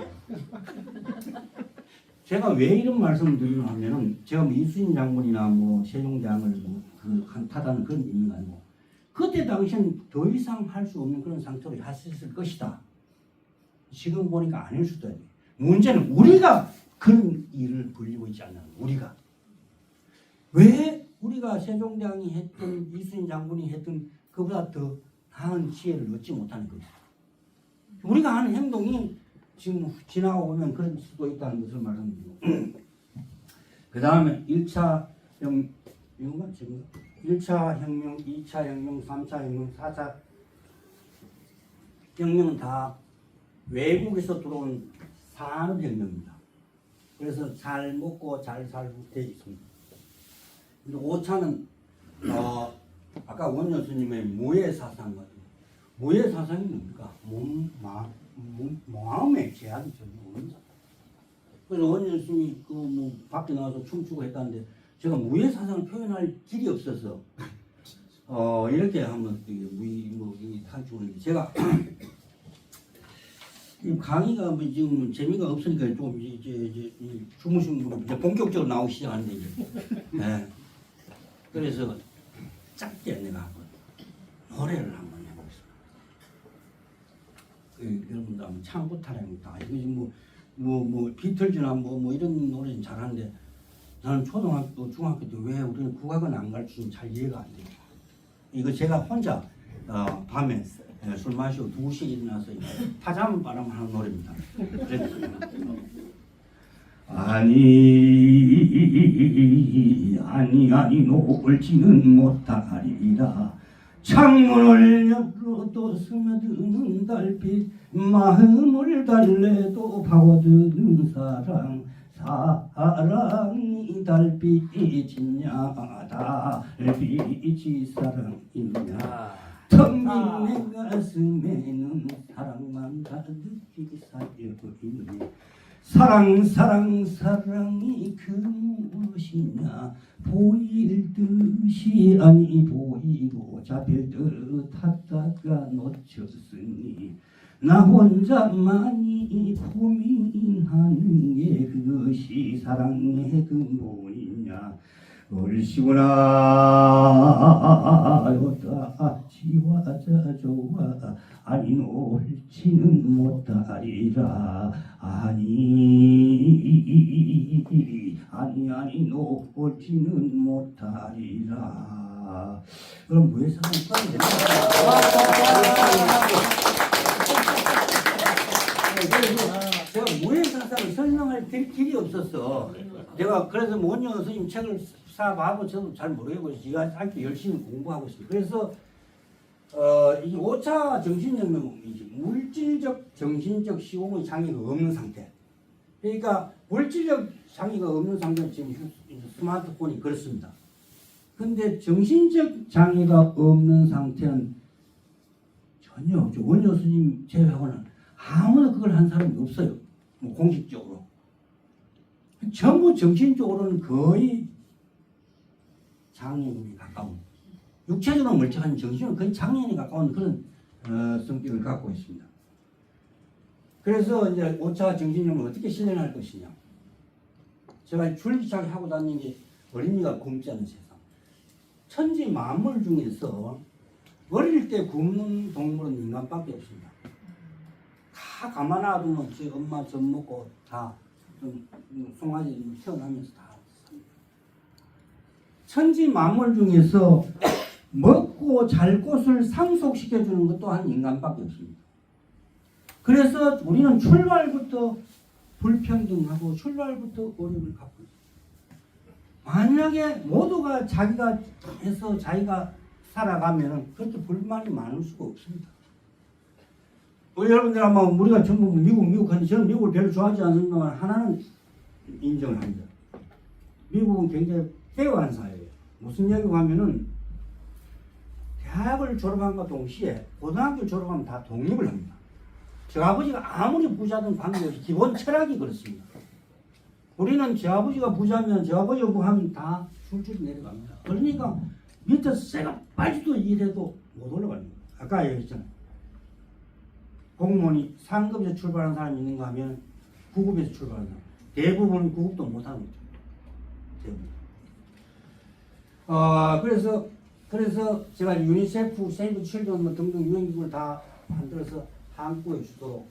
제가 왜 이런 말씀을 드리냐면은 제가 뭐 이순신 장군이나 뭐 세종대왕을 타다는 그런 의미가 아니고 그때 당시엔 더 이상 할 수 없는 그런 상태로 했을 것이다. 지금 보니까 아닐 수도 있네. 문제는 우리가 그런 일을 벌이고 있지 않나. 우리가 왜 우리가 세종대왕이 했던 이순신 장군이 했던 그보다 더 나은 지혜를 얻지 못하는 거죠. 우리가 하는 행동이 지금 지나고 보면 그럴 수도 있다는 것을 말합니다. 그 다음에 1차 혁명, 1차 혁명, 2차 혁명, 3차 혁명, 4차 혁명은 다 외국에서 들어온 산업혁명입니다. 그래서 잘 먹고 잘 살고 되어 있습니다. 근데 5차는 아까 원효 스님의 무예사상 같은 무예사상이 뭡니까? 마음의 제한이 전혀 없는 자. 그래서 원효 스님이 그 뭐 밖에 나와서 춤추고 했다는데 제가 무예사상을 표현할 길이 없어서 이렇게 한번 이 탈출을 제가 강의가 뭐 지금 재미가 없으니까 좀 이제 주무신 분이 이제 본격적으로 나오기 시작하는데 이제. 네. 그래서 짧게 내가 한번 노래를 한번 해보겠습니다. 여러분들 한번 창부타령입니다. 이거 뭐 비틀즈나 뭐 이런 노래는 잘하는데 나는 초등학교, 중학교 때 왜 우리는 국악은 안 가르치면 잘 이해가 안 돼요. 이거 제가 혼자 밤에 술 마시고 2시에 일어나서 파자마 바람 하는 노래입니다. 아니 놀지는 못하리라. 창문을 열어도 스며드는 달빛 마음을 달래도 파고드는 사랑이 달빛이냐 달빛이 사랑이냐 텅 빈 내 가슴에는 사랑만 가득히 쌓여있네. 사랑이 그 무엇이냐 보일 듯이 아니 보이고 잡힐 듯 하다가 놓쳤으니 나 혼자만이 고민하는 게 그것이 사랑의 근본이냐. 얼씨구나 요다 지와자 좋아 아니 놀지는 못하리라. 아니 놀지는 못하리라. 그럼 왜 사랑이 빠르냐? 제가 무예사상을 설명할 길이 없었어. 내가 그래서 원효 선생님 책을 사봐도 저도 잘 모르겠고 제가 아직도 열심히 공부하고 있습니다. 그래서 이 5차 정신혁명은 물질적, 정신적 시공의 장애가 없는 상태. 그러니까 물질적 장애가 없는 상태는 지금 스마트폰이 그렇습니다. 근데 정신적 장애가 없는 상태는 전혀 없죠. 원효 스님 제외하고는 아무나 그걸 한 사람이 없어요. 뭐 공식적으로. 전부 정신적으로는 거의 장애인에 가까운, 육체적으로 멀쩡한 정신은 거의 장애인에 가까운 그런 성격을 갖고 있습니다. 그래서 이제 5차 정신력을 어떻게 실현할 것이냐. 제가 줄기차게 하고 다니는 게 어린이가 굶지 않는 세상. 천지 만물 중에서 어릴 때 굶는 동물은 인간밖에 없습니다. 다 가만 놔두면 지 엄마 젖 먹고 다 송아지 태어나면서 다 삽니다. 천지 만물 중에서 먹고 잘 곳을 상속시켜주는 것 또한 인간밖에 없습니다. 그래서 우리는 출발부터 불평등하고 출발부터 어려움을 갖고 있습니다. 만약에 모두가 자기가 해서 자기가 살아가면 그렇게 불만이 많을 수가 없습니다. 여러분들 아마 우리가 전부 미국 하는데 저는 미국을 별로 좋아하지 않는다만 하나는 인정을 합니다. 미국은 굉장히 페어한 사회예요. 무슨 얘기가 하면은 대학을 졸업한과 동시에 고등학교 졸업하면 다 독립을 합니다. 저 아버지가 아무리 부자든 관계없이 기본 철학이 그렇습니다. 우리는 저 아버지가 부자면 저 아버지가 부하면 다 줄줄이 내려갑니다. 그러니까 밑에서 새가 빠지도 일해도 못 올라갑니다. 아까 얘기했잖아요. 공무원이 상급에서 출발한 사람이 있는가 하면 9급에서 출발한 사람. 대부분 9급도 못하는 거죠. 대부분. 그래서 제가 유니세프, 세이브 칠드런 뭐 등등 유엔기구를 다 만들어서 한국의 주도로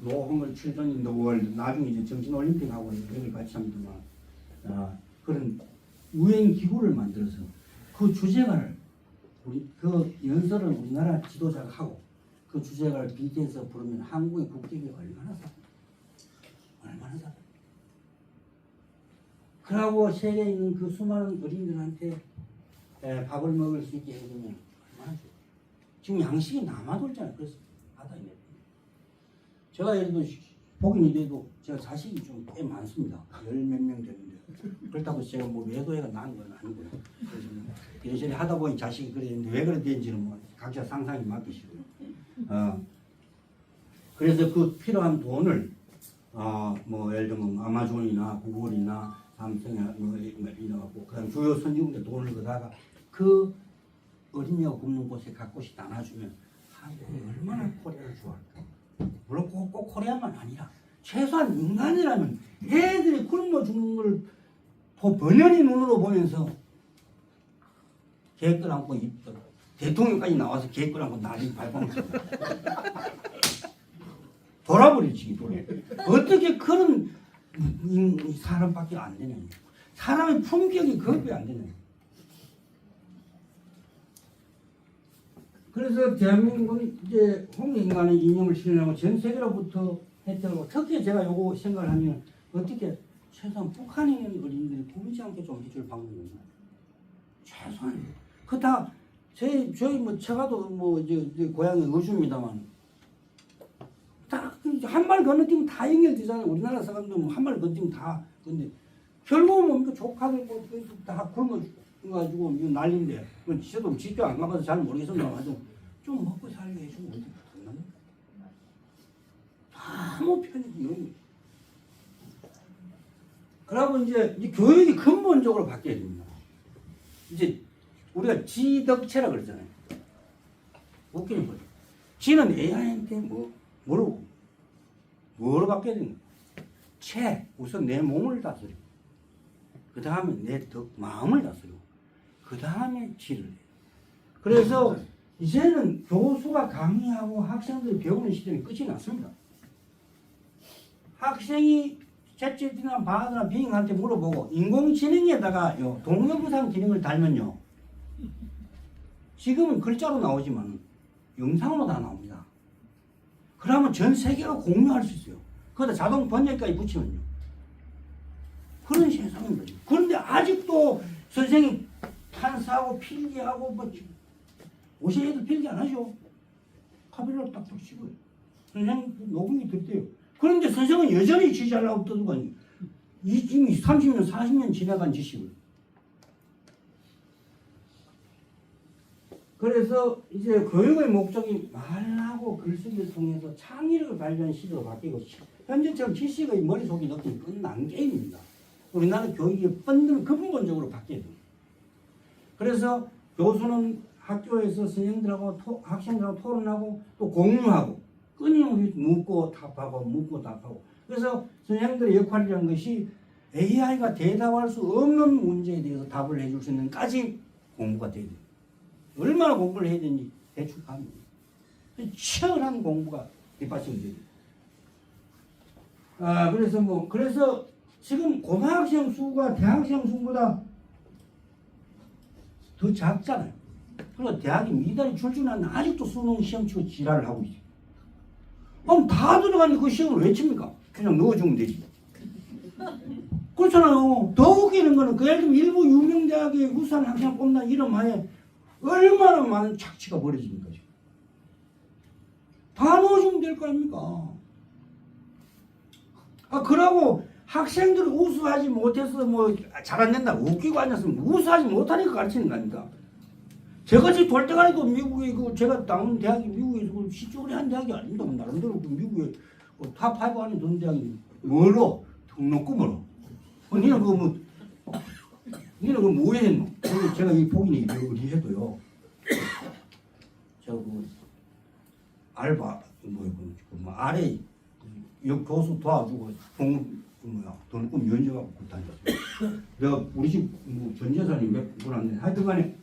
노홍을 칠드런 인 더 월드, 나중에 이제 정신올림픽하고 여기를 같이 합니다만, 그런 유엔기구를 만들어서 그 주제가를 우리 그 연설을 우리나라 지도자가 하고 그 주제가를 BT에서 부르면 한국의 국격이 얼마나 사? 그러고 세계에 있는 그 수많은 어린이들한테 밥을 먹을 수 있게 해주면 얼마나 좋아요. 지금 양식이 남아돌잖아요. 그래서 바다에 내요. 제가 예를 들어 복인이 돼도 제가 자식이 좀 꽤 많습니다. 10몇 명 되는데 그렇다고 제가 뭐 외도해가 낳은 건 아니고요. 그래서 이래저래 하다 보니 자식이 그랬는데 왜 그래 된지는 뭐 각자 상상이 맡기시고요. 그래서 그 필요한 돈을 뭐 예를 들면 아마존이나 구글이나 삼성이나 뭐 이래갖고 그다음 주요 선진국에 돈을 거다가 그 어린이가 굶는 곳에 각곳이 나눠주면 한국이 얼마나 코리아를 좋아할까. 물론 꼭 코리아만 아니라 최소한 인간이라면 애들이 굶어 죽는 걸 번연히 눈으로 보면서 계획들 안고 입들 대통령까지 나와서 계획들 안고 난리 발광했어요. 돌아버리지. 어떻게 그런 사람밖에 안 되냐. 사람의 품격이 그것밖에 안 되냐. 그래서 대한민국은 이제 홍익인간의 이념을 실현하고 전 세계로부터 혜택을, 특히 제가 요거 생각을 하면 어떻게 최소한 북한에 있는 어린이들이 굶지 않게 좀 해줄 방법이 없나. 최소한 그다 저희 뭐 제가도 뭐 이제 고향이 의주입니다만 다 한 말 건너뛰면 다 연결되잖아요. 우리나라 사람들 뭐 한 말 건너뛰면 다. 근데 결국은 뭡니까 조카들 뭐 다 굶어 가지고 이거 난리인데 저도 직접 안 가봐서 잘 모르겠습니다. 좀 먹고 살게 해주면 어떻게 끝납니까? 아무 편이지 이런. 그러고 이제 교육이 근본적으로 바뀌어야 됩니다. 이제 우리가 지덕체라 그러잖아요. 웃기는 거죠. 지는 AI한테 뭐로 바뀌어야 됩니까? 우선 내 몸을 다스리고, 그 다음에 내 마음을 다스리고, 그 다음에 지를 해요. 그래서 이제는 교수가 강의하고 학생들이 배우는 시대는 끝이 났습니다. 학생이 챗GPT나 바하드나 빙한테 물어보고 인공지능에다가 동영상 기능을 달면요. 지금은 글자로 나오지만 영상으로 다 나옵니다. 그러면 전 세계가 공유할 수 있어요. 거기다 자동 번역까지 붙이면요. 그런 세상입니다. 그런데 아직도 선생님 판사하고 필기하고 뭐 오시 애들 필기 안 하죠. 카메라를 딱 붙이고요. 선생님 녹음이 됐대요. 그런데 선생은 여전히 지지하려고 떠들고 다니고 이미 30년 40년 지나간 지식을 그래서 이제 교육의 목적이 말하고 글쓰기를 통해서 창의력을 발견하는 시대로 바뀌고 현재처럼 지식의 머릿속에 넣기는 끝난 게임입니다. 우리나라 교육이 근본적으로 바뀌어야 됩니다. 그래서 교수는 학교에서 선생님들하고 학생들하고 토론하고 또 공유하고 끊임없이 묻고 답하고 그래서 선생님들의 역할이라는 것이 AI가 대답할 수 없는 문제에 대해서 답을 해줄 수 있는까지 공부가 돼야 돼요. 얼마나 공부를 해야 되는지 대충 압니다. 치열한 공부가 뒷받침이 돼요. 그래서 지금 고등학생 수가 대학생 수보다 더 작잖아요. 그리고 대학이 미달이 출중하는데 아직도 수능 시험 치고 지랄을 하고 있어요. 그럼 다 들어가는 그 시험을 왜 칩니까? 그냥 넣어주면 되지. 그렇잖아요. 더 웃기는 거는 그 예를 들면 일부 유명대학의 우수한 학생 뽑는 이름 하에 얼마나 많은 착취가 벌어집니까? 지금. 다 넣어주면 될 거 아닙니까? 그러고 학생들 우수하지 못해서 뭐 잘 안 된다 웃기고 앉았으면 우수하지 못하니까 가르치는 거 아닙니까? 저같이 돌대가리도 미국에 제가 나온 대학이 미국에서 시초리 한 대학이 아닙니다. 나름대로 미국에 탑5 안에 드는 대학이 멀어 등록금 멀어. 니는 그거 뭐 했노? 제가 이 포기는 이걸 해도요. 알바 아래 교수 도와주고 등록금 면제하고 다녔어요. 내가 우리 집 전 재산이 몇 분 안 돼. 하여튼간에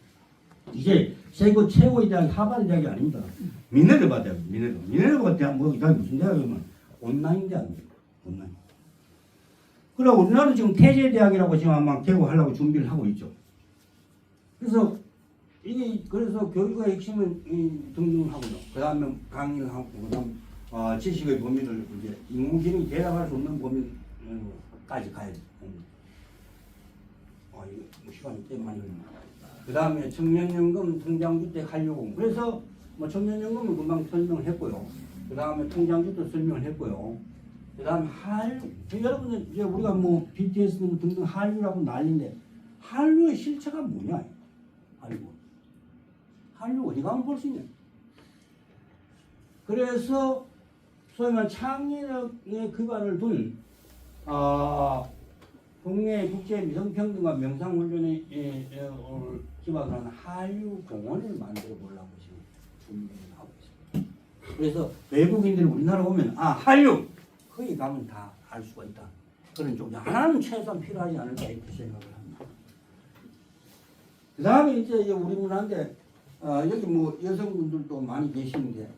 이제 세계 최고의 대학이 하버드 대학이 아닙니다. 미네르바 대학, 미네르바 대학 무슨 대학이면 온라인 대학입니다. 온라인. 그리고 우리나라는 지금 태제대학이라고 지금 아마 개국하려고 준비를 하고 있죠. 그래서 교육의 핵심은 등등하고요. 그 다음에 강의를 하고, 그 다음 지식의 범위를 이제 인공지능이 대답할 수 없는 범위까지 가야 돼요. 이거 시간이 꽤 많이 걸립니다. 그 다음에 청년연금, 통장주택 한류공. 그래서 청년연금은 금방 설명을 했고요. 그 다음에 통장주택 설명을 했고요. 그 다음에 여러분들 이제 우리가 BTS 등등 한류라고 난리인데 한류의 실체가 뭐냐? 한류 어디 가면 볼 수 있냐? 그래서 소위 말해 창의력의 기반을 둔 국내 국제 미성평등과 명상훈련에 기반을 하는 한류 공원을 만들어 보려고 지금 준비를 하고 있습니다. 그래서 외국인들이 우리나라 오면 한류 거기 가면 다 알 수가 있다. 그런 좀 하나는 최소한 필요하지 않을까 이렇게 생각을 합니다. 그 다음에 이제 우리 문화인데 여기 여성분들도 많이 계시는데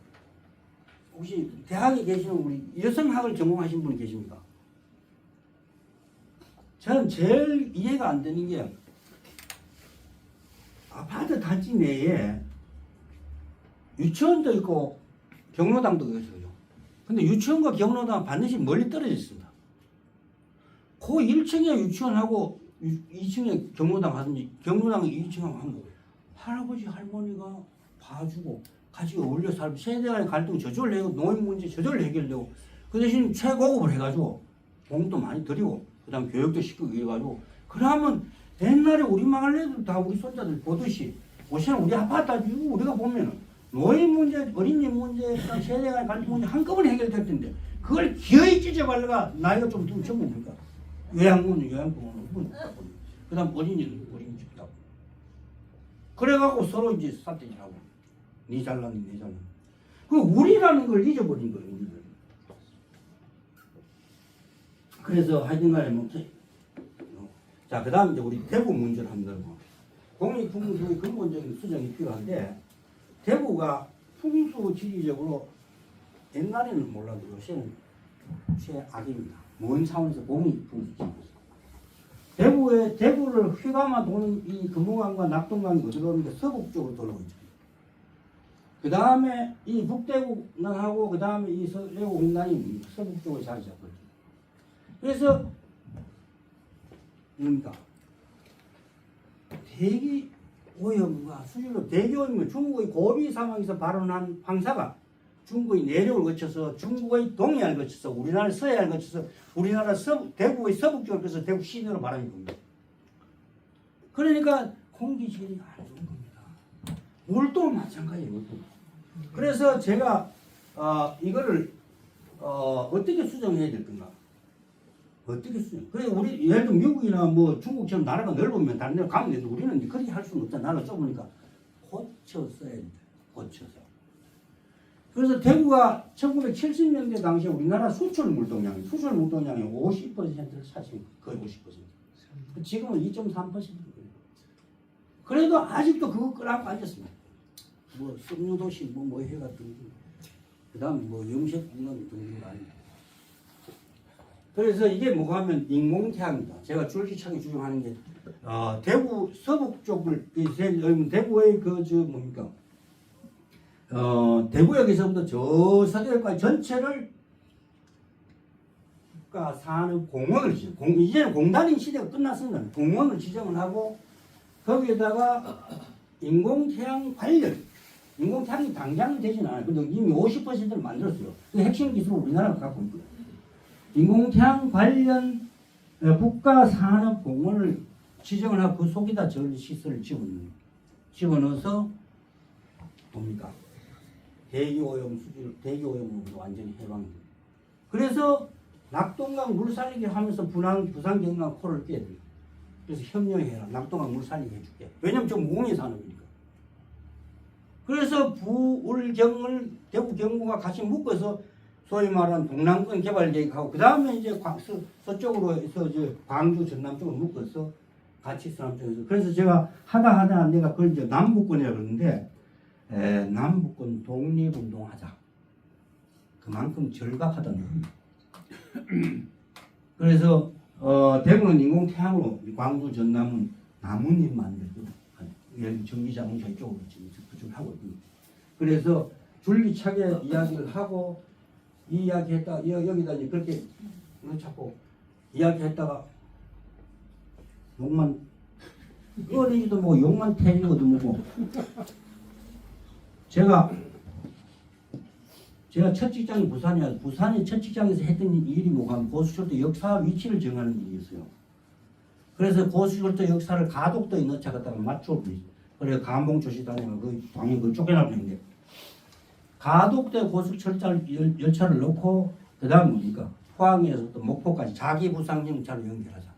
혹시 대학에 계시는 우리 여성학을 전공하신 분 계십니까? 저는 제일 이해가 안 되는 게 아파트 단지 내에 유치원도 있고 경로당도 있어요. 근데 유치원과 경로당은 반드시 멀리 떨어져 있습니다. 그 1층에 유치원하고 2층에 경로당 하든지 경로당에 2층 하면 할아버지 할머니가 봐주고 같이 어울려 살고 세대 간의 갈등 저절로 해고 노인 문제 저절로 해결되고 그 대신 최고급을 해가지고 공도 많이 드리고 그 다음 교육도 시키고 해가지고 그러면 옛날에 우리 망할 애들 다 우리 손자들 보듯이 오시는 우리 아파트 우리가 보면은 노인 문제, 어린이 문제, 세대 간의 갈등 문제 한꺼번에 해결될 텐데 그걸 기어이 찢어발라가 나이가 좀 들면 전부 뭡니까? 요양원은 그 다음 어린이는 어린이 집다고 그래갖고 서로 이제 싸대기하고 니 잘나니 내 잘나니 그 우리라는 걸 잊어버린 거예요. 우리는. 그래서 하여튼간에 자, 그 다음 이제 우리 대구 문제를 한번 공익풍수의 근본적인 수정이 필요한데 대구가 풍수 지리적으로 옛날에는 몰라도 요새는 최악입니다. 먼 차원에서 공익풍수 지리. 대구를 휘감아 도는 이 금호강과 낙동강이 어디로 오는데 서북쪽으로 돌아오고 있죠. 그 다음에 이 북대구난하고 그 다음에 이 서대구 공단이 서북쪽으로 자리 잡거든요. 그래서 뭡니까? 대기 오염과 수질로 대기 오염은 중국의 고비 사막에서 발원한 황사가 중국의 내륙을 거쳐서 중국의 동해안을 거쳐서 우리나라 서해안을 거쳐서 우리나라 대구의 서북쪽을 거쳐서 대구 시내로 바람이 붑니다. 그러니까 공기질이 안 좋은 겁니다. 울도 마찬가지예요. 울도. 그래서 제가 이거를 어떻게 수정해야 될 건가? 어떻게 수정? 그래 우리 예를 들어 미국이나 뭐 중국처럼 나라가 넓으면 다른 데 가면 되는데 우리는 이제 그렇게 할 수는 없잖아. 나라가 좁으니까 고쳐 써야 돼. 고쳐서. 그래서 대구가 1970년대 당시에 우리나라 수출 물동량이 50%를 차지한 거의 50%. 지금은 2.3%. 그래도 아직도 그거 끌어안고 앉았습니다. 뭐 석류도시 뭐 해가지고 그다음 뭐 염색공단 등등 아닙니다. 그래서 이게 뭐가 하면 인공태양이다. 제가 줄기차게 주장하는 게 대구 서북 쪽을 대구의 뭡니까? 대구역에서부터 저 서대까지 전체를 국가 산업 공원을 이제는 공단인 시대가 끝났습니다. 공원을 지정을 하고 거기에다가 인공태양 관련 인공태양이 당장은 되진 않아요. 근데 이미 50%를 만들었어요. 그 핵심 기술을 우리나라가 갖고 있고요. 인공태양 관련 국가 산업 공원을 지정을 하고 그 속에다 전시시설을 집어넣어서 뭡니까? 대기오염으로 완전히 해방됩니다. 그래서 낙동강 물 살리기 하면서 부산 경남 코를 깨야 돼요. 그래서 협력해라. 낙동강 물 살리게 해줄게. 왜냐면 저 무공해 산업이니까. 그래서 부울경을 대구 경구가 같이 묶어서 소위 말하는 동남권 개발 계획하고 그 다음에 이제 서쪽으로 해서 이제 광주 전남 쪽으로 묶어서 같이 산업적에서 그래서 제가 하다 내가 그걸 이제 남북권이라고 그러는데 남북권 독립운동하자. 그만큼 절박하다는 겁니다. 그래서 대구는 인공태양으로 광주 전남은 나뭇잎 만들고 전기자동차 이쪽으로 지금 그쪽을 하고 있습니다. 그래서 줄기차게 이야기를 하고 이 이야기했다가 여기다 이제 그렇게 자꾸 이야기했다가 욕만 꺼내기도 뭐 욕만 태리고도 뭐고 제가 첫 직장이 부산이어서 부산의 첫 직장에서 했던 일이 뭐가 하면 고수철도 역사 위치를 정하는 일이었어요. 그래서 고수철도 역사를 가덕도에 넣자 갖다가 맞춰버리죠. 그래서 감봉 조시다니면 그 당연히 그 쫓겨나버리는데 가덕도에 고속철자를 열차를 넣고 그 다음 뭡니까? 포항에서 또 목포까지 자기 부상 정차를 연결하자.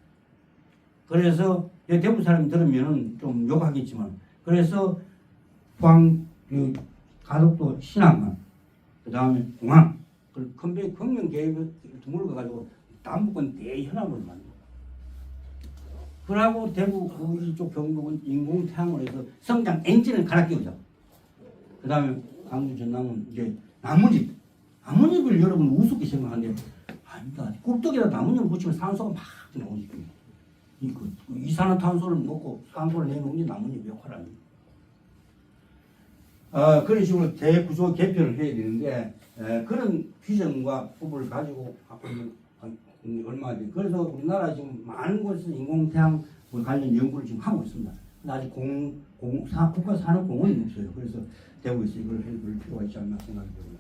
그래서 대부분 사람이 들으면 좀 욕하겠지만 그래서 포항 가덕도 신항만 그 다음에 공항 그 큰배 경영 계획을 두물러 가지고 남북권 대현합을 만들어. 그러고 대구 이쪽 경북은 인공태양으로 해서 성장 엔진을 갈아 끼우자. 그 다음에 광주 전남은 이제 나뭇잎을 여러분 우습게 생각하는데 아닙니다. 꿀떡에다 나뭇잎을 붙이면 산소가 막 나오지. 이산화탄소를 먹고 산소를 내놓는 게 나뭇잎 역할 아닙니까? 그런 식으로 대구조 개편을 해야 되는데 그런 비전과 부분을 가지고 얼마 전 그래서 우리나라 지금 많은 곳에서 인공태양 관련 연구를 지금 하고 있습니다. 근데 아직 국가 산업공원이 없어요. 그래서 대구에서 이걸 해볼 필요가 있지 않나 생각이 듭니다.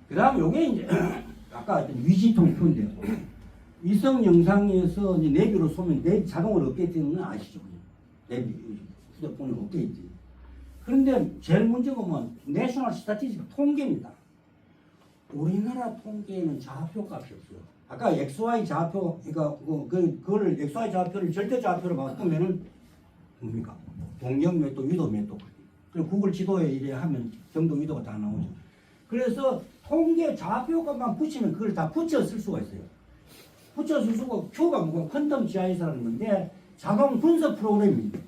그 다음 요게 이제 아까 위지통 표인데요. 위성 영상에서 이제 내비로 쏘면 내비 자동으로 업데이트되는 건 아시죠? 내비 휴대폰으로 업데이트. 그런데 제일 문제가 뭐 내셔널 스태티스틱 통계입니다. 우리나라 통계에는 좌표 값이 없어요. 아까 XY 좌표, 그러니까 그거를 XY 좌표를 절대 좌표로 바꾸면은 뭡니까? 동경 몇 도, 위도 몇 도. 그리고 구글 지도에 이래 하면 경도 위도가 다 나오죠. 그래서 통계 좌표값만 붙이면 그걸 다 붙여 쓸 수가 있어요. 붙여 쓸 수가 Q가 뭐가 퀀텀 GIS라는 건데 자동 분석 프로그램입니다.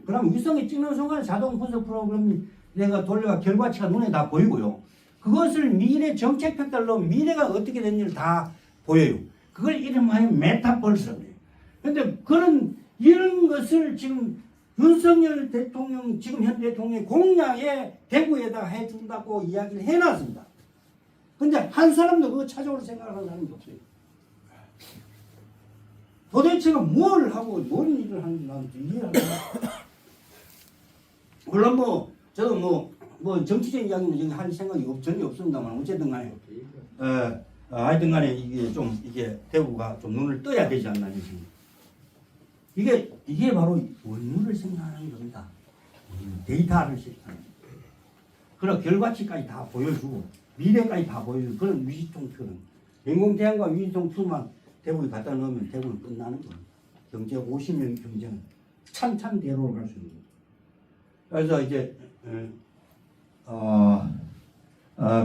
그럼 위성이 찍는 순간 자동 분석 프로그램이 내가 돌려가 결과치가 눈에 다 보이고요. 그것을 미래 정책 팩달로 미래가 어떻게 됐는지를 다 보여요. 그걸 이름하여 메타버스라고 해요. 그런데 이런 것을 지금 윤석열 대통령, 지금 현 대통령이 공약에 대구에다가 해준다고 이야기를 해놨습니다. 근데 한 사람도 그거 찾아올 생각을 하는 사람이 없어요. 도대체가 뭘 하고 뭔 일을 하는지 나는 이해를 안 해요. 물론 저도 정치적인 이야기는 할 생각이 전혀 없습니다만 어쨌든 간에 하여튼 간에 이게 대구가 좀 눈을 떠야 되지 않나 이게 바로 원룸을 생각하는 겁니다. 데이터를 실시하는 그런 결과치까지 다 보여주고 미래까지 다 보여주는 그런 위기통 툴은 인공지능과 위기통 툴만 대부분 갖다 넣으면 대부분 끝나는 거예요. 경제 50년 경제는 찬찬대로로 갈 수 있는 거예요. 그래서 이제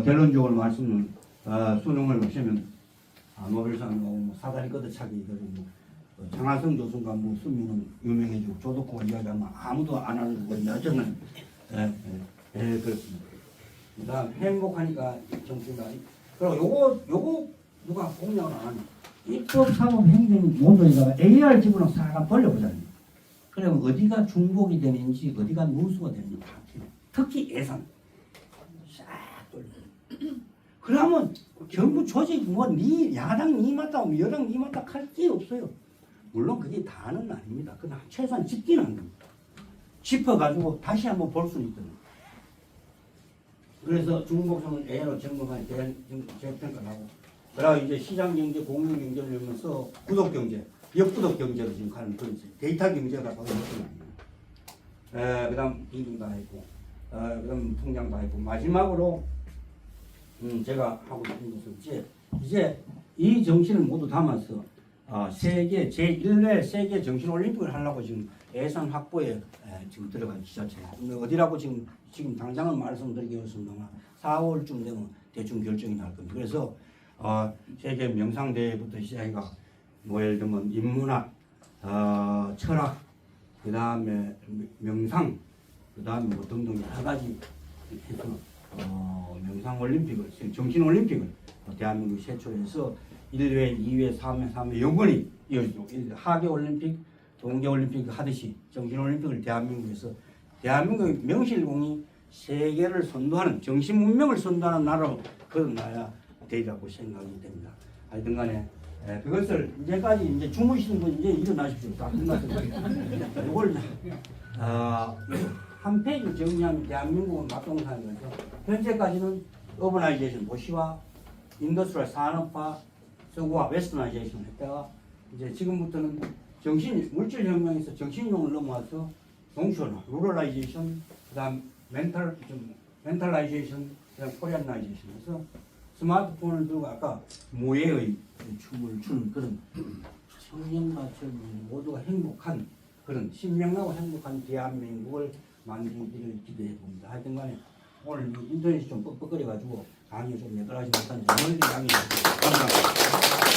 결론적으로 말씀을 수능을 보시면 노벨상 뭐 사다리 걷어차기 뭐 장하성 교수가 뭐 쓰면은 유명해지고 조덕호가 이야기하면 아무도 안 하는 거거든요. 저는 그렇습니다. 그다음 행복하니까 정치가 그리고 요거 누가 공략을 안 하냐? 입법사법행정 모두에다가 AR 집어넣어 싹 돌려보자니. 그러면 어디가 중복이 되는지 어디가 누수가 되는지 다 틀려. 특히 예산 싹 돌려. 그러면 정부 조직 네 야당 니 맞다 하면 여당 니 맞다 할 게 없어요. 물론 그게 다는 아닙니다. 그러나 최소한 짚기는 한 겁니다. 짚어가지고 다시 한번 볼 수는 있거든요. 그래서 중복성을 A로 점검한 재평가를 하고 그리고 이제 시장경제, 공유경제를 하면서 구독경제, 역구독경제로 지금 가는 그런 데이터 경제가 바로 이렇게 나옵니다. 그 다음 임금 다 했고 그 다음 통장 다 했고 마지막으로 제가 하고 싶은 것은 이제 이 정신을 모두 담아서 세계 제1회 세계 정신올림픽을 하려고 지금 예산 확보에 지금 들어간 지자체예요. 어디라고 지금 당장은 말씀드리겠습니다만 4월쯤 되면 대충 결정이 날 겁니다. 그래서 세계 명상대회부터 시작해가 뭐 예를 들면 인문학, 철학, 그 다음에 명상, 그 다음에 뭐 등등 여러 가지 해서 명상올림픽을 정신올림픽을 대한민국 최초에서 1회, 2회, 3회 영원히 이어지고 하계올림픽, 동계올림픽 하듯이 정신올림픽을 대한민국에서 대한민국의 명실공히 세계를 선도하는 정신문명을 선도하는 나라로 거듭나야 되리라고 생각이 됩니다. 하여튼 간에 그것을 이제까지 이제 주무시는 분 이제 일어나십시오. 다 끝났습니다. 이걸 한 페이지 정리하면 대한민국은 막동사인 거죠. 현재까지는 어버나이제이션 도시화, 인더스트리얼 산업화, 서구화 웨스터나이제이션을 했다가 이제 지금부터는 물질혁명에서 정신용을 넘어와서 농촌화, 루럴라이제이션, 그다음 멘탈라이제이션, 그다음 코리안라이제이션에서 스마트폰을 들고 아까 모해의 춤을 추는 그런 청년과 젊은 모두가 행복한 그런 신명나고 행복한 대한민국을 만들기를 기대해 봅니다. 하여튼 간에 오늘 인터넷이 좀 뻑뻑거려가지고 강의 좀 내걸하지 못한 점 멀리 양해해 주십시오. 감사합니다.